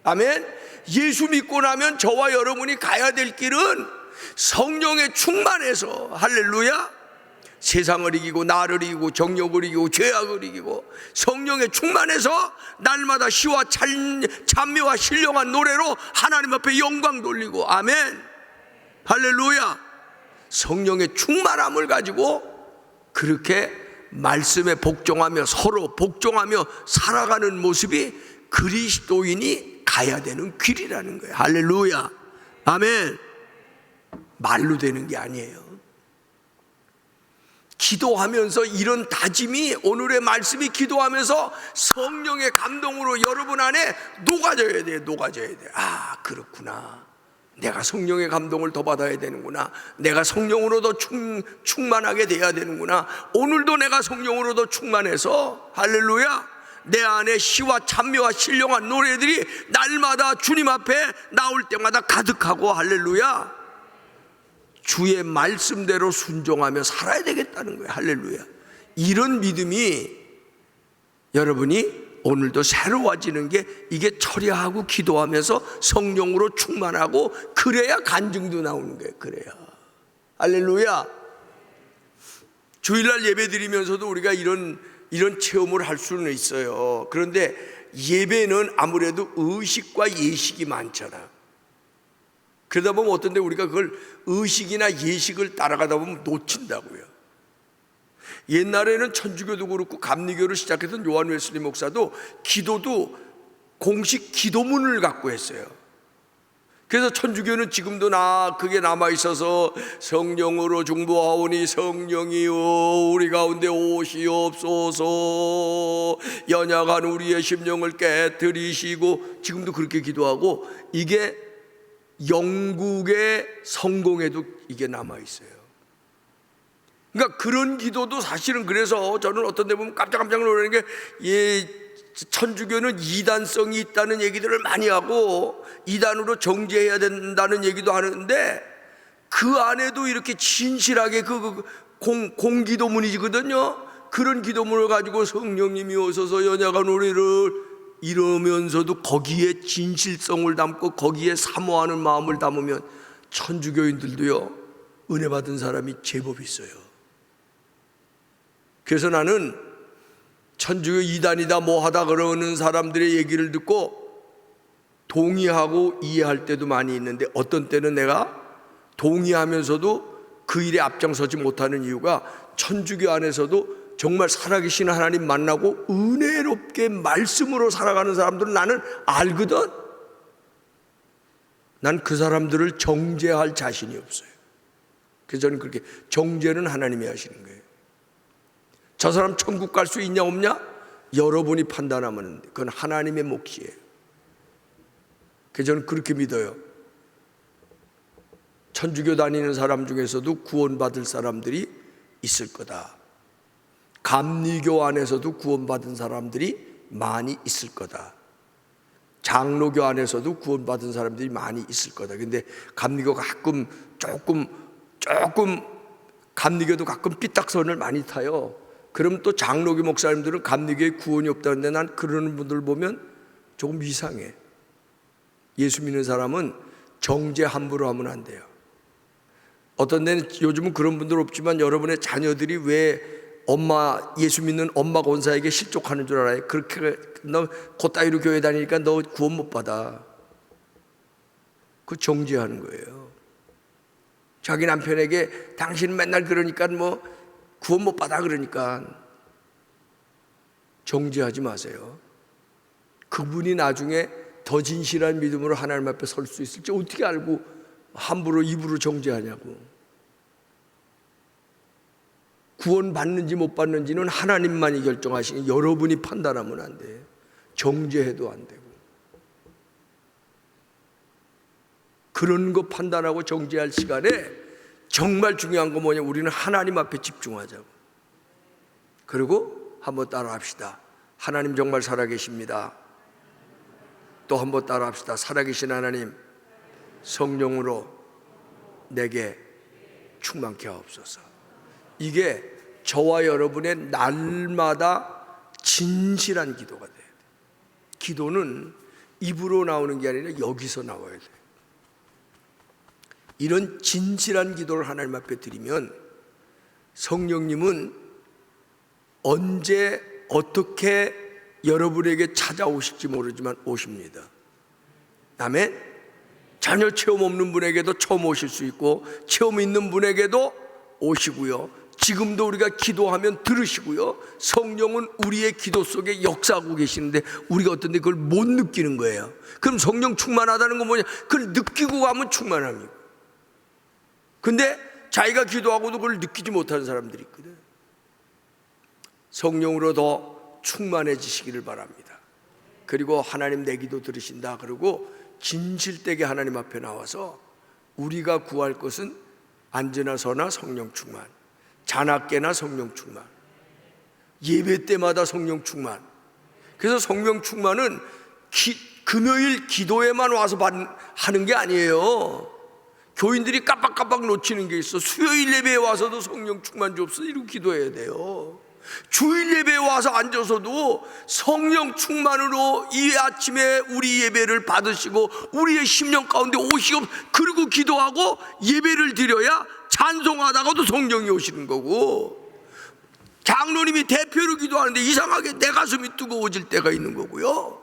아멘. 예수 믿고 나면 저와 여러분이 가야 될 길은 성령의 충만해서, 할렐루야, 세상을 이기고 나를 이기고 정욕을 이기고 죄악을 이기고 성령에 충만해서 날마다 시와 찬미와 신령한 노래로 하나님 앞에 영광 돌리고, 아멘, 할렐루야. 성령의 충만함을 가지고 그렇게 말씀에 복종하며 서로 복종하며 살아가는 모습이 그리스도인이 가야 되는 길이라는 거예요. 할렐루야, 아멘. 말로 되는 게 아니에요. 기도하면서 이런 다짐이, 오늘의 말씀이 기도하면서 성령의 감동으로 여러분 안에 녹아져야 돼요. 녹아져야 돼요. 아, 그렇구나. 내가 성령의 감동을 더 받아야 되는구나. 내가 성령으로 더 충만하게 돼야 되는구나. 오늘도 내가 성령으로 더 충만해서, 할렐루야, 내 안에 시와 찬미와 신령한 노래들이 날마다 주님 앞에 나올 때마다 가득하고, 할렐루야, 주의 말씀대로 순종하며 살아야 되겠다는 거예요. 할렐루야. 이런 믿음이 여러분이 오늘도 새로워지는 게, 이게 철야하고 기도하면서 성령으로 충만하고, 그래야 간증도 나오는 거예요. 그래야. 할렐루야. 주일날 예배 드리면서도 우리가 이런 체험을 할 수는 있어요. 그런데 예배는 아무래도 의식과 예식이 많잖아. 그러다 보면 어떤 데 우리가 그걸 의식이나 예식을 따라가다 보면 놓친다고요. 옛날에는 천주교도 그렇고 감리교를 시작했던 요한 웨슬리 목사도 기도도 공식 기도문을 갖고 했어요. 그래서 천주교는 지금도 그게 남아있어서 성령으로 중보하오니 성령이여 우리 가운데 오시옵소서, 연약한 우리의 심령을 깨뜨리시고, 지금도 그렇게 기도하고, 이게 영국의 성공에도 이게 남아있어요. 그러니까 그런 기도도 사실은, 그래서 저는 어떤 데 보면 깜짝 놀라는 게, 천주교는 이단성이 있다는 얘기들을 많이 하고 이단으로 정죄해야 된다는 얘기도 하는데, 그 안에도 이렇게 진실하게 공기도문이거든요. 그런 기도문을 가지고 성령님이 오셔서 연약한 우리를 이러면서도 거기에 진실성을 담고 거기에 사모하는 마음을 담으면 천주교인들도요, 은혜 받은 사람이 제법 있어요. 그래서 나는 천주교 이단이다 뭐하다 그러는 사람들의 얘기를 듣고 동의하고 이해할 때도 많이 있는데, 어떤 때는 내가 동의하면서도 그 일에 앞장서지 못하는 이유가, 천주교 안에서도 정말 살아계신 하나님 만나고 은혜롭게 말씀으로 살아가는 사람들은 나는 알거든. 난 그 사람들을 정죄할 자신이 없어요. 그래서 저는 그렇게, 정죄는 하나님이 하시는 거예요. 저 사람 천국 갈 수 있냐 없냐? 여러분이 판단하면 그건 하나님의 몫이에요. 그래서 저는 그렇게 믿어요. 천주교 다니는 사람 중에서도 구원받을 사람들이 있을 거다. 감리교 안에서도 구원받은 사람들이 많이 있을 거다. 장로교 안에서도 구원받은 사람들이 많이 있을 거다. 근데 감리교가 가끔 조금 감리교도 가끔 삐딱선을 많이 타요. 그럼 또 장로교 목사님들은 감리교에 구원이 없다는데, 난 그러는 분들 보면 조금 이상해. 예수 믿는 사람은 정죄 함부로 하면 안 돼요. 어떤 데는 요즘은 그런 분들 없지만, 여러분의 자녀들이 왜 예수 믿는 엄마 권사에게 실족하는 줄 알아요? 그렇게 너 그따위로 교회 다니니까 너 구원 못 받아. 그 정죄하는 거예요. 자기 남편에게 당신 맨날 그러니까 뭐 구원 못 받아 그러니까, 정죄하지 마세요. 그분이 나중에 더 진실한 믿음으로 하나님 앞에 설 수 있을지 어떻게 알고 함부로 입으로 정죄하냐고. 구원 받는지 못 받는지는 하나님만이 결정하시니 여러분이 판단하면 안 돼. 정죄해도 안 되고. 그런 거 판단하고 정죄할 시간에 정말 중요한 거 뭐냐, 우리는 하나님 앞에 집중하자고. 그리고 한번 따라 합시다. 하나님 정말 살아계십니다. 또 한번 따라 합시다. 살아계신 하나님, 성령으로 내게 충만케 하옵소서. 이게 저와 여러분의 날마다 진실한 기도가 돼야 돼요. 기도는 입으로 나오는 게 아니라 여기서 나와야 돼요. 이런 진실한 기도를 하나님 앞에 드리면 성령님은 언제 어떻게 여러분에게 찾아오실지 모르지만 오십니다. 아멘. 전혀 체험 없는 분에게도 처음 오실 수 있고 체험 있는 분에게도 오시고요. 지금도 우리가 기도하면 들으시고요. 성령은 우리의 기도 속에 역사하고 계시는데 우리가 어떤데 그걸 못 느끼는 거예요. 그럼 성령 충만하다는 건 뭐냐? 그걸 느끼고 가면 충만합니다. 근데 자기가 기도하고도 그걸 느끼지 못하는 사람들이 있거든. 성령으로 더 충만해지시기를 바랍니다. 그리고 하나님 내 기도 들으신다 그러고 진실되게 하나님 앞에 나와서 우리가 구할 것은 앉으나 서나 성령 충만, 자나깨나 성령 충만, 예배 때마다 성령 충만. 그래서 성령 충만은 금요일 기도에만 와서 하는 게 아니에요. 교인들이 깜빡깜빡 놓치는 게 있어. 수요일 예배에 와서도 성령 충만 주옵소서 이러고 기도해야 돼요. 주일 예배에 와서 앉아서도 성령 충만으로 이 아침에 우리 예배를 받으시고 우리의 심령 가운데 오시고 그리고 기도하고 예배를 드려야 찬송하다가도 성령이 오시는 거고, 장로님이 대표로 기도하는데 이상하게 내 가슴이 뜨거워질 때가 있는 거고요.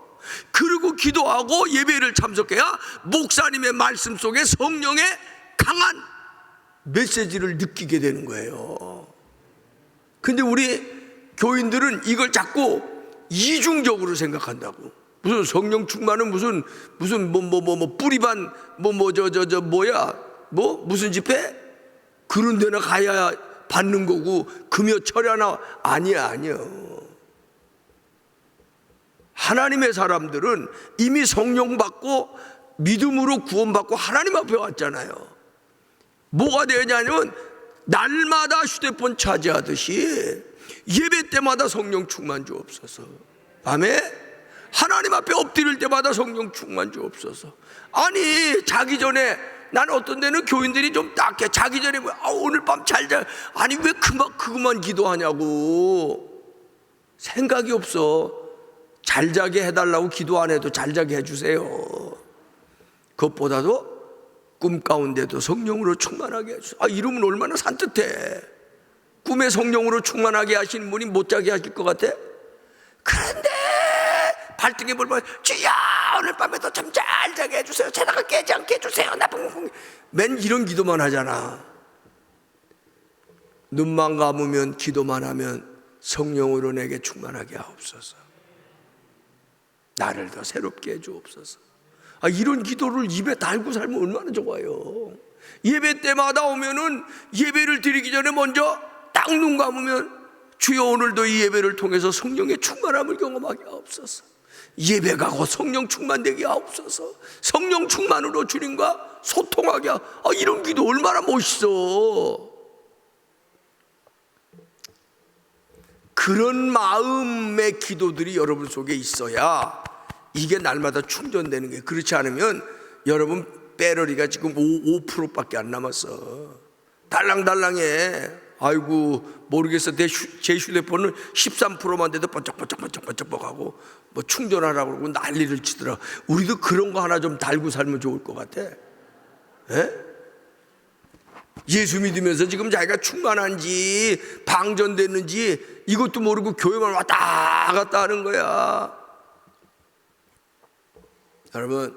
그리고 기도하고 예배를 참석해야 목사님의 말씀 속에 성령의 강한 메시지를 느끼게 되는 거예요. 근데 우리 교인들은 이걸 자꾸 이중적으로 생각한다고. 무슨 성령 충만은 무슨 뿌리반 무슨 집회 그런 데나 가야 받는 거고 금요 철야나 아니야. 하나님의 사람들은 이미 성령 받고 믿음으로 구원받고 하나님 앞에 왔잖아요. 뭐가 되냐면 날마다 휴대폰 차지하듯이 예배 때마다 성령 충만 주옵소서. 아멘. 하나님 앞에 엎드릴 때마다 성령 충만 주옵소서. 아니 자기 전에 난 어떤 데는 교인들이 좀 딱해. 자기 전에 오늘 밤 잘 자. 아니 왜 그만 기도하냐고. 생각이 없어. 잘 자게 해달라고 기도 안 해도 잘 자게 해주세요. 그것보다도 꿈 가운데도 성령으로 충만하게 해주세요. 이러면 얼마나 산뜻해. 꿈에 성령으로 충만하게 하시는 분이 못 자게 하실 것 같아? 그런데 발등에 볼면 주여 오늘 밤에도 참 잘 자게 해주세요. 자다가 깨지 않게 해주세요. 맨 이런 기도만 하잖아. 눈만 감으면 기도만 하면 성령으로 내게 충만하게 하옵소서. 나를 더 새롭게 해주옵소서. 이런 기도를 입에 달고 살면 얼마나 좋아요. 예배 때마다 오면은 예배를 드리기 전에 먼저 딱 눈 감으면 주여 오늘도 이 예배를 통해서 성령의 충만함을 경험하게 하옵소서. 예배 가고 성령 충만되게 하옵소서. 성령 충만으로 주님과 소통하게 이런 기도 얼마나 멋있어. 그런 마음의 기도들이 여러분 속에 있어야 이게 날마다 충전되는 거예요. 그렇지 않으면 여러분 배터리가 지금 5%밖에 안 남았어. 달랑달랑해. 아이고 모르겠어. 제 휴대폰은 13%만 돼도 번쩍번쩍하고 뭐 충전하라고 그러고 난리를 치더라. 우리도 그런 거 하나 좀 달고 살면 좋을 것 같아. 예수 믿으면서 지금 자기가 충만한지 방전됐는지 이것도 모르고 교회만 왔다 갔다 하는 거야. 여러분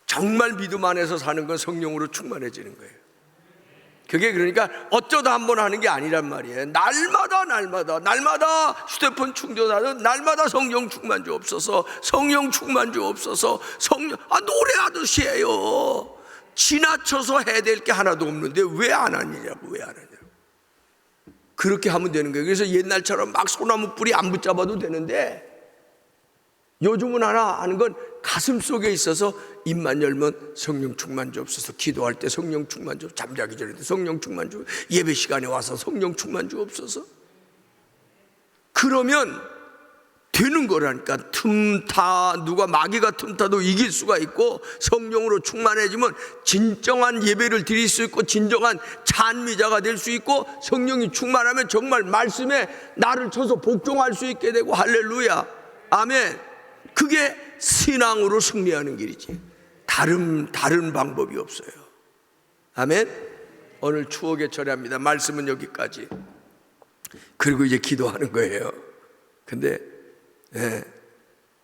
정말 믿음 안에서 사는 건 성령으로 충만해지는 거예요. 그게 그러니까 어쩌다 한번 하는 게 아니란 말이에요. 날마다 휴대폰 충전하는 날마다 성령 충만 주옵소서. 성령 충만 주옵소서. 성령 노래하듯이 해요. 지나쳐서 해야 될 게 하나도 없는데 왜 안 하느냐고. 그렇게 하면 되는 거예요. 그래서 옛날처럼 막 소나무 뿌리 안 붙잡아도 되는데 요즘은 하나 하는 건 가슴 속에 있어서 입만 열면 성령 충만 주옵소서. 기도할 때 성령 충만 주옵소서. 잠자기 전에도 성령 충만 주옵소서. 예배 시간에 와서 성령 충만 주옵소서. 그러면 되는 거라니까. 틈타 누가 마귀가 틈타도 이길 수가 있고 성령으로 충만해지면 진정한 예배를 드릴 수 있고 진정한 찬미자가 될 수 있고 성령이 충만하면 정말 말씀에 나를 쳐서 복종할 수 있게 되고 할렐루야 아멘. 그게 신앙으로 승리하는 길이지 다른 방법이 없어요. 아멘. 오늘 추억에 처리합니다. 말씀은 여기까지. 그리고 이제 기도하는 거예요. 근데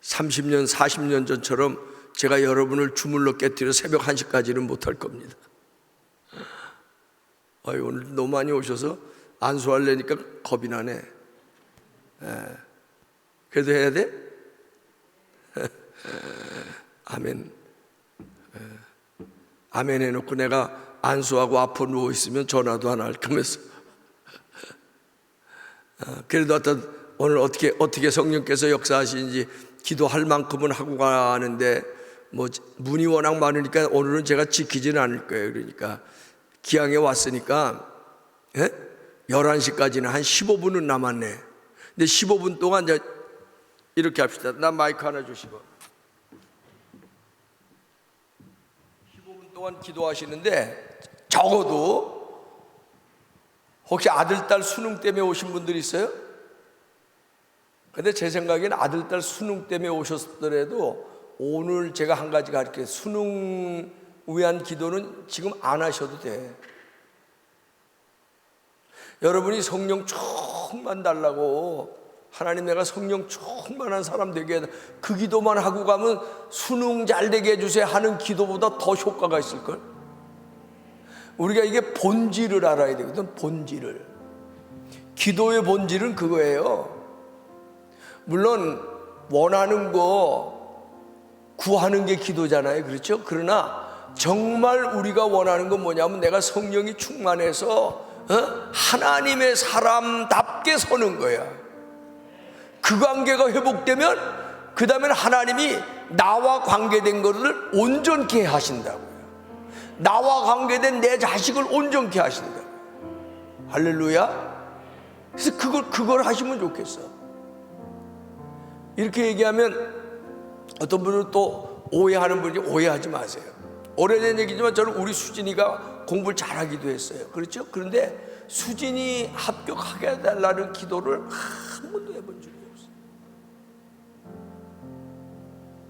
30년 40년 전처럼 제가 여러분을 주물러 깨뜨려 새벽 1시까지는 못할 겁니다. 오늘 너무 많이 오셔서 안수하려니까 겁이 나네. 그래도 해야 돼? 아멘. 아멘 해놓고 내가 안수하고 아파 누워있으면 전화도 안 할 거면서. 그래도 어떤 오늘 어떻게 성령께서 역사하시는지 기도할 만큼은 하고 가는데 뭐 문이 워낙 많으니까 오늘은 제가 지키지는 않을 거예요. 그러니까 기왕에 왔으니까 11시까지는 한 15분은 남았네. 근데 15분 동안 이제 이렇게 합시다. 나 마이크 하나 주시고. 15분 동안 기도하시는데 적어도 혹시 아들, 딸 수능 때문에 오신 분들이 있어요? 근데 제 생각에는 아들, 딸 수능 때문에 오셨더라도 오늘 제가 한 가지 가르쳐요. 수능 위한 기도는 지금 안 하셔도 돼. 여러분이 성령 충만 달라고 하나님 내가 성령 충만한 사람 되게 해야 돼. 그 기도만 하고 가면 수능 잘 되게 해주세요 하는 기도보다 더 효과가 있을걸. 우리가 이게 본질을 알아야 되거든. 본질을. 기도의 본질은 그거예요. 물론 원하는 거 구하는 게 기도잖아요. 그렇죠? 그러나 정말 우리가 원하는 건 뭐냐면 내가 성령이 충만해서 하나님의 사람답게 서는 거야. 그 관계가 회복되면 그 다음에는 하나님이 나와 관계된 것을 온전케 하신다고요. 나와 관계된 내 자식을 온전케 하신다고요. 할렐루야. 그래서 그걸 하시면 좋겠어. 이렇게 얘기하면 어떤 분은 또 오해하는 분이 오해하지 마세요. 오래된 얘기지만 저는 우리 수진이가 공부를 잘하기도 했어요. 그렇죠? 그런데 수진이 합격하게 해달라는 기도를 한 번도 해본 적이 없어요.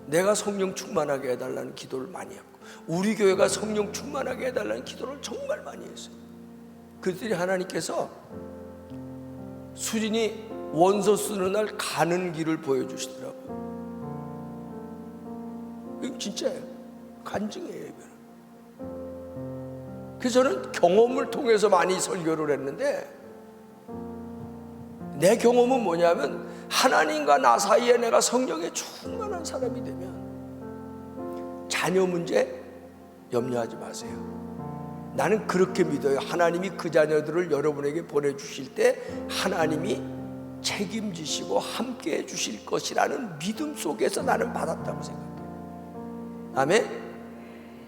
내가 성령 충만하게 해달라는 기도를 많이 했고 우리 교회가 성령 충만하게 해달라는 기도를 정말 많이 했어요. 그랬더니 하나님께서 수진이 원서 쓰는 날 가는 길을 보여주시더라고요. 이거 진짜예요. 간증이에요. 이거는. 그래서 저는 경험을 통해서 많이 설교를 했는데 내 경험은 뭐냐면 하나님과 나 사이에 내가 성령에 충만한 사람이 되면 자녀 문제 염려하지 마세요. 나는 그렇게 믿어요. 하나님이 그 자녀들을 여러분에게 보내주실 때 하나님이 책임지시고 함께 해주실 것이라는 믿음 속에서 나는 받았다고 생각해요. 아멘.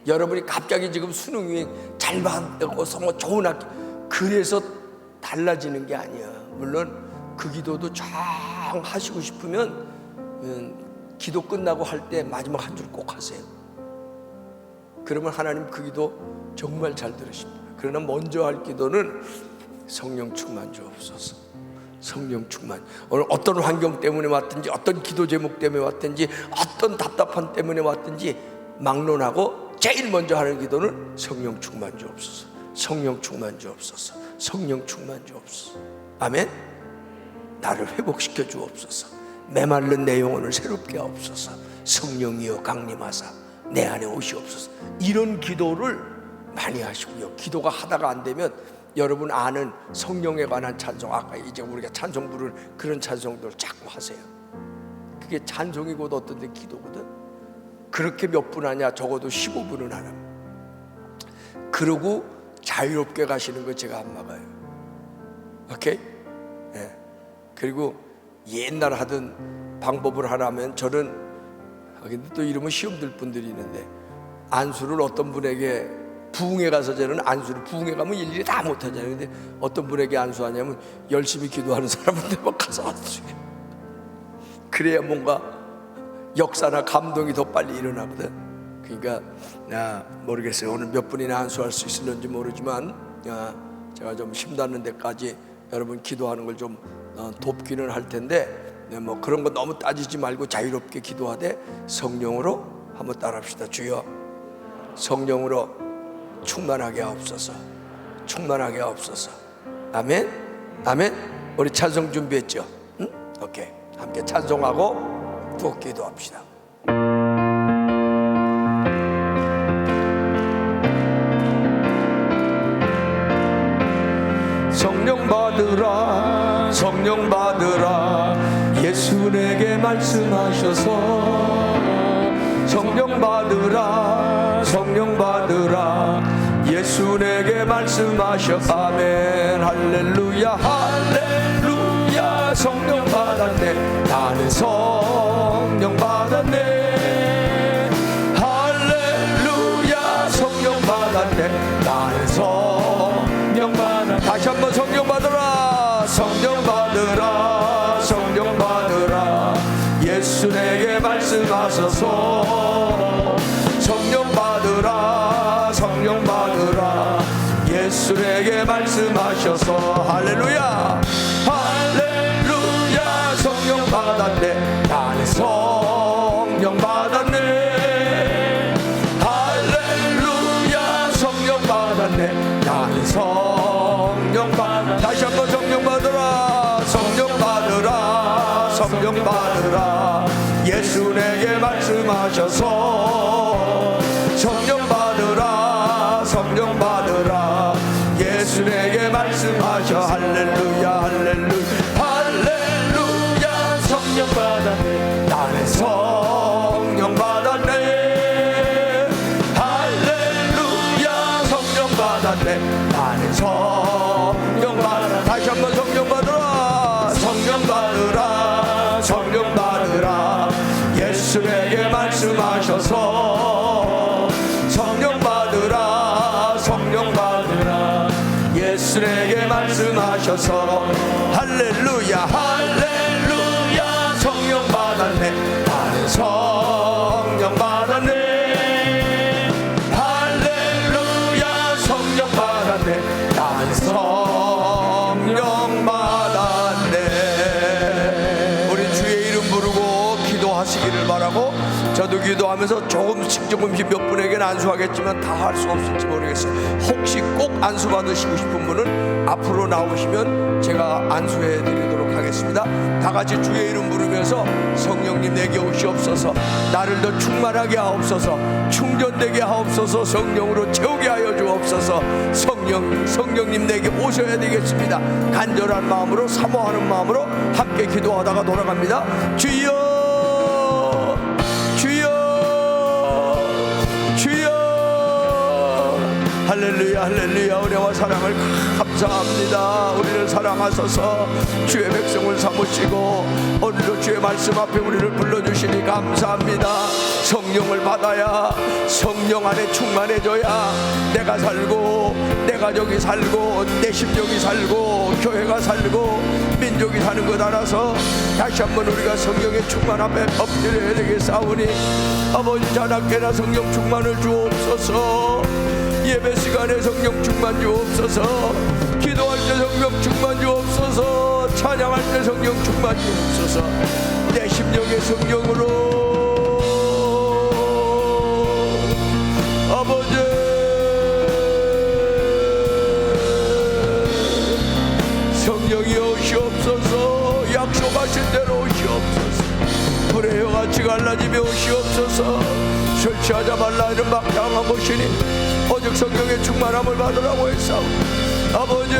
여러분이 갑자기 지금 수능이 잘 받고서 뭐 좋은 학교 그래서 달라지는 게 아니야. 물론 그 기도도 쫙 하시고 싶으면 기도 끝나고 할 때 마지막 한 줄 꼭 하세요. 그러면 하나님 그 기도 정말 잘 들으십니다. 그러나 먼저 할 기도는 성령 충만 주옵소서. 성령 충만. 오늘 어떤 환경 때문에 왔든지 어떤 기도 제목 때문에 왔든지 어떤 답답한 때문에 왔든지 막론하고 제일 먼저 하는 기도는 성령 충만 주옵소서. 성령 충만 주옵소서. 성령 충만 주옵소서. 아멘. 나를 회복시켜 주옵소서. 메마른 내 영혼을 새롭게 하옵소서. 성령이여 강림하사 내 안에 오시옵소서. 이런 기도를 많이 하시고요. 기도가 하다가 안 되면 여러분 아는 성령에 관한 찬송, 아까 이제 우리가 찬송 부르는 그런 찬송들 자꾸 하세요. 그게 찬송이 곧 어떤 데 기도거든. 그렇게 몇 분 하냐? 적어도 15분은 하라. 그러고 자유롭게 가시는 거 제가 안 막아요. 오케이? 네. 그리고 옛날 하던 방법을 하라면 저는 근데 또 이러면 시험 들 분들이 있는데 안수를 어떤 분에게 부흥회 가서 저는 안수를 부흥회 가면 일일이 다 못하잖아요. 근데 어떤 분에게 안수하냐면 열심히 기도하는 사람한테만 가서 안수해. 그래야 뭔가 역사나 감동이 더 빨리 일어나거든. 그러니까 모르겠어요. 오늘 몇 분이나 안수할 수 있을는지 모르지만 제가 좀 힘닿는 데까지 여러분 기도하는 걸 좀 돕기는 할 텐데 뭐 그런 거 너무 따지지 말고 자유롭게 기도하되 성령으로 한번 따라합시다. 주여 성령으로 충만하게 하옵소서. 충만하게 하옵소서. 아멘. 아멘. 우리 찬송 준비했죠? 응? 오케이. 함께 찬송하고 또 기도합시다. 성령 받으라, 성령 받으라, 예수 내게 말씀하셔서. 성령 받으라, 성령 받으라, 예수 내게 말씀하셔. 아멘. 할렐루야, 할렐루야. 성령 받았네, 나는 성령 받았네. 할렐루야, 성령 받았네, 나는 성령 받았네. 다시 한번 성령 받으라, 성령 받으라, 성령 받으라, 예수 내게 말씀하소서. 성령 받으라, 성령 받으라, 예수 내게 말씀하셔서. 할렐루야, 할렐루야. 성령 받았네, 나는 성령 받았네. 할렐루야, 성령 받았네, 나는 성령 받았네. 다시 한번 성령 받으라, 성령 받으라, 성령 받으라, 예수 내게 말씀하셔서. 성령 받으라, 성령 받으라, 예수 내게 말씀하셔. 할렐루야, 할렐루야, 할렐루야. 성령 받았네, 나는 성령 받았네. 할렐루야, 성령 받았네, 나는 성령 받았네. 다시 한번 성령 받으라, 성령 받으라, 성령 받으라, 예수 내게 말씀하셔서. 성령 받으라, 성령 받으라, 예수 내게 말씀하셔서. 할렐루야, 할렐루야. 성령 받았네, 나는 성령 받았네. 할렐루야, 성령 받았네, 나는 성령 받았네. 우리 주의 이름 부르고 기도하시기를 바라고, 저도 기도하면서 조금씩 몇 분에게는 안수하겠지만 다 할 수 없을지 모르겠어요. 혹시 꼭 안수 받으시고 싶은 분은 앞으로 나오시면 제가 안수해 드리도록 하겠습니다. 다 같이 주의 이름 부르면서 성령님 내게 오시옵소서. 나를 더 충만하게 하옵소서. 충전되게 하옵소서. 성령으로 채우게 하여 주옵소서. 성령님 내게 오셔야 되겠습니다. 간절한 마음으로, 사모하는 마음으로 함께 기도하다가 돌아갑니다. 주여, 할렐루야, 할렐루야. 은혜와 사랑을 감사합니다. 우리를 사랑하소서. 주의 백성을 삼으시고 오늘도 주의 말씀 앞에 우리를 불러주시니 감사합니다. 성령을 받아야, 성령 안에 충만해져야 내가 살고, 내 가족이 살고, 내 심령이 살고, 교회가 살고, 민족이 사는 것 알아서 다시 한번 우리가 성령의 충만 앞에 엎드려야 되겠사오니 아버지, 자나깨나 성령 충만을 주옵소서. 예배 시간에 성령 충만 주옵소서. 기도할 때 성령 충만 주옵소서. 찬양할 때 성령 충만 주옵소서. 내 심령의 성령으로 아버지, 성령이 오시옵소서. 약속하신 대로 오시옵소서. 불의 여같이 갈라지며 오시옵소서. 설치하자 말라 이런 막당한 것이니 오직 성령의 충만함을 받으라고 했사오. 아버지,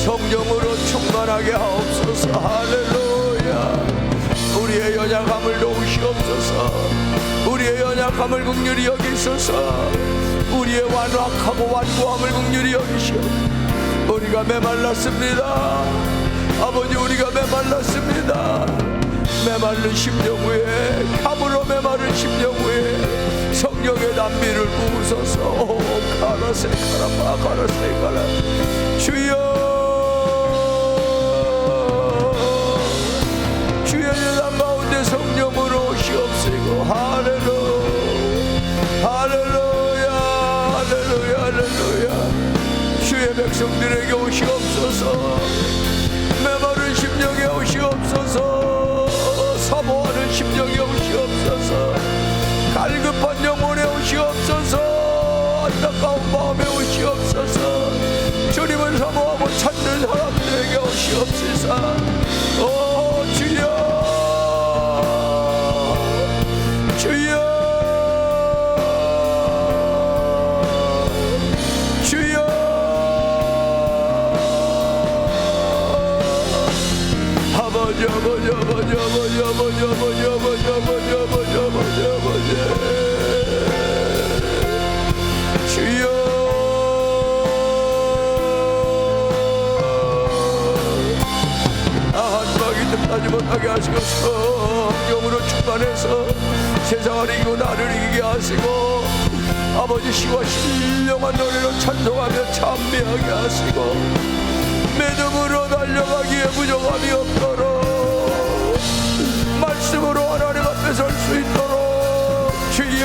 성령으로 충만하게 하옵소서. 할렐루야. 우리의 연약함을 도우시옵소서. 우리의 연약함을 긍휼히 여기소서. 우리의 완악하고 완고함을 긍휼히 여기시옵소서. 우리가 메말랐습니다. 아버지, 우리가 메말랐습니다. 메마른 심령 위에, 참으로 메마른 심령 위에 성령의 단비를 부으소서. 가라세 가라파 가라세 가라. 주여, 주의 예단 가운데 성령으로 오시옵시고. 할렐루야, 할렐루야, 할렐루야, 할렐루야. 주의 백성들에게 오시옵소서. 메마른 심령에 오시옵소서. 사모하는 심령에 오시옵소서. 갈급한 영혼에 오시옵소서. 안타까운 주옵시사. 오 주여 주여 주여. 아버지 아버지 아버지 아버지 아버지 아버지 아버지 아버지 아버지 아버지 아버지 주여. 득하지 못하게 하시고 성령으로 충만해서 세상을 이기고 나를 이기게 하시고 아버지 시와 신령한 노래로 찬송하며 찬미하게 하시고 믿음으로 달려가기에 부족함이 없도록 말씀으로 하나님 앞에 설 수 있도록 주여.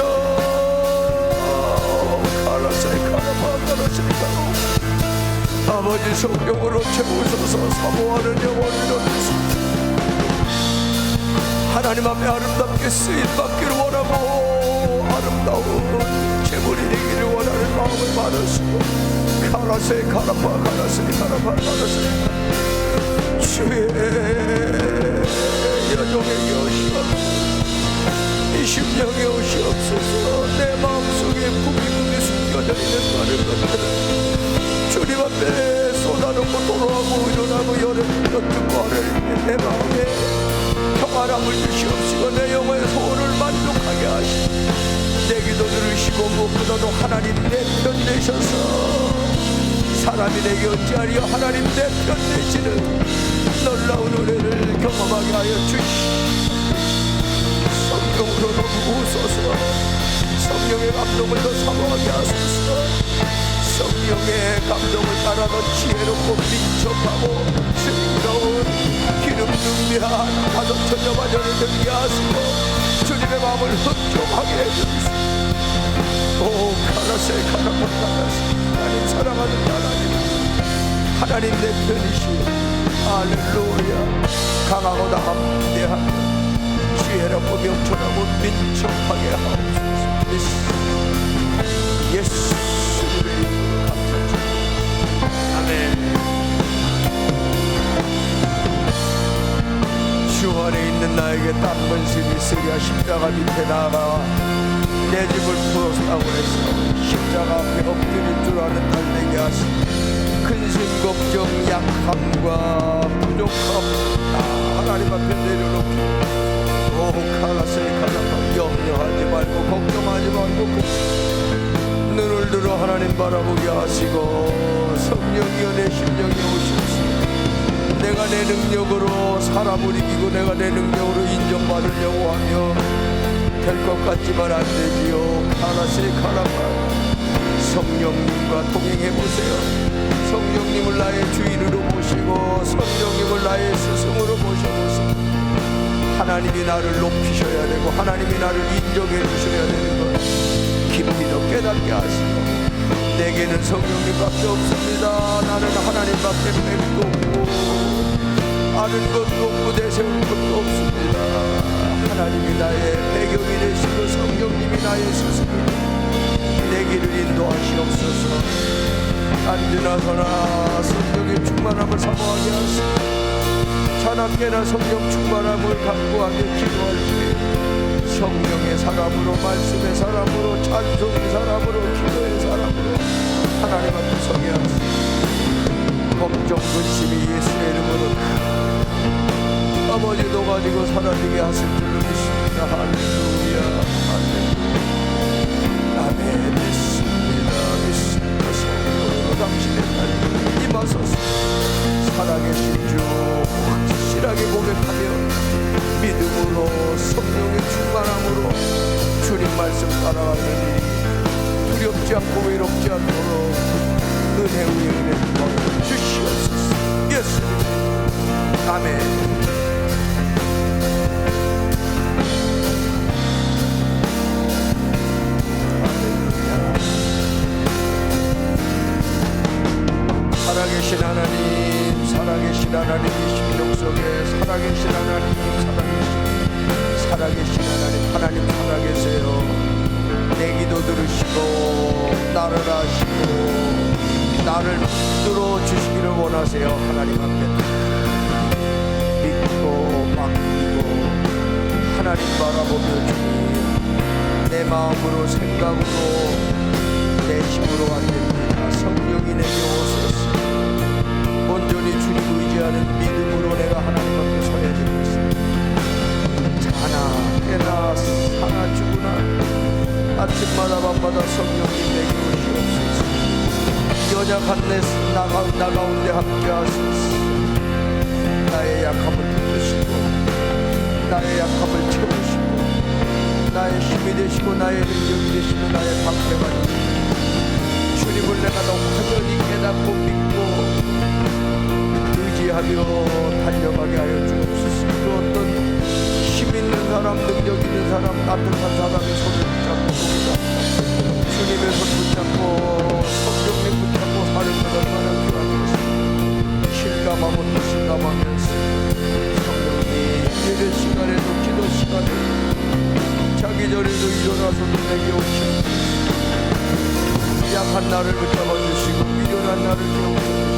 아버지 성령으로 채우소서. 사모하는 영혼을 얻으소서. 하나님 앞에 아름답게 쓰임받기를 원하고 아름다운 재물이 되기를 원하는 마음을 받으시고 가라세 가라파 가라세 가라파 가라세 주의 여종에게 오시옵소서. 이 심령에 오시옵소서. 내 마음속에 부비부비 숨겨져 있는 많은 것들 주님 앞에 쏟아놓고 돌아오고 일어나고 듣고 하는 내 마음에 평안함을 주시옵시고 내 영혼의 소원을 만족하게 하시고 내 기도 들으시고 무엇보다도 하나님 내 편 되셔서 사람이 내게 어찌하리요 하나님 내 편 되시는 놀라운 은혜를 경험하게 하여 주시옵소서. 성령으로 부으소서. 성령의 감동을 더 사모하게 하소서. 성령의 감동을 따라 더 지혜롭고 민첩하고 슬기로운 기름 능미한 다섯천여 마전을 들게 하시고 주님의 마음을 흡족하게 해주시옵소서. 오 가라세 가라파 가라세. 하나님 사랑하는 하나님, 하나님 내 편이시오. 할렐루야. 강하고 담대하고 지혜롭고 명철하고 민첩하게 하옵소서. 예수 주 안에 있는 나에게 딴 번심이 있으랴. 십자가 밑에 나아가 내 집을 풀었다고 해서 십자가 앞에 엎드릴 줄 아는 날 되게 하시니 근심 걱정 약함과 부족함 다 하나님 앞에 내려놓기. 오 가라세 가라파. 염려하지 말고 걱정하지 말고 눈을 들어 하나님 바라보게 하시고 성령이여 내 심령에 오시옵소서. 내가 내 능력으로 사람을 이기고 내가 내 능력으로 인정받으려고 하며 될 것 같지만 안 되지요. 가라세 가라파. 성령님과 동행해보세요. 성령님을 나의 주인으로 모시고 성령님을 나의 스승으로 모셔보세요. 하나님이 나를 높이셔야 되고 하나님이 나를 인정해 주셔야 되는 것 깊이 더 깨닫게 하시고 내게는 성령님밖에 없습니다. 나는 하나님밖에 뵙도 없고 아는 것도 없고 내세울 것도 없습니다. 하나님이 나의 배경이 되시고 성령님이 나의 스승이니 내 길을 인도하시옵소서. 안지나서나 성령의 충만함을 사모하게 하시고 자나깨나 성령 충만함을 갖고 하며 기도할 때 성령의 사람으로 말씀의 사람으로 찬송의 사람으로 기도의 사람으로 하나님 앞에 서게 하시고 걱정 근심이 예수의 이름으로 아버지도 가지고 사라지게 하실 줄로 믿습니다. 할렐루야 할렐루야. 아멘. 믿습니다. 성령으로 당신의 딸 임하소서. 살아계신 주 확실하게 고백하며 믿음으로 성령의 충만함으로 주님 말씀 따라가느니 두렵지 않고 외롭지 않도록 은혜 위에 은혜를 주시옵소서. 예수님 아멘. 살아계신 하나님, 살아계신 하나님, 심령 속에 살아계신 하나님, 살아계신 하나님, 하나님 살아계세요. 내 기도 들으시고 나를 아시고 나를 붙들어 주시기를 원하세요. 하나님 앞에 그리고 하나님 바라보며 주님 내 마음으로 생각으로 내 힘으로 안 됩니다. 성령이 내게 오소서. 온전히 주님 의지하는 믿음으로 내가 하나님 앞에 서야 되겠습니다. 자나 깨나 사나 죽으나 아침마다 밤마다 성령님 내게 오시옵소서. 연약한 나 가운데 함께 하소서. 나의 약함을 붙드시고 나의 약함을 채우시고 나의 힘이 되시고 나의 능력이 되시고 나의 방패가 되시고 주님을 내가 더 확연히 깨닫고 믿고 의지하며 달려가게 하여 주옵소서. 그 어떤 힘 있는 사람, 능력 있는 사람, 따뜻한 사람의 손을 붙잡고 봅니다. 주님의 손 붙잡고 성령님 붙잡고 사는 것 얼마나 필요하겠습니까? 실감하면 또 실감하면서 성령님 예배 시간에도 기도 시간에도 자기 전에도 일어나서도 내게 오시옵소서. 약한 나를 붙잡아 주시고 미련한 나를 깨우쳐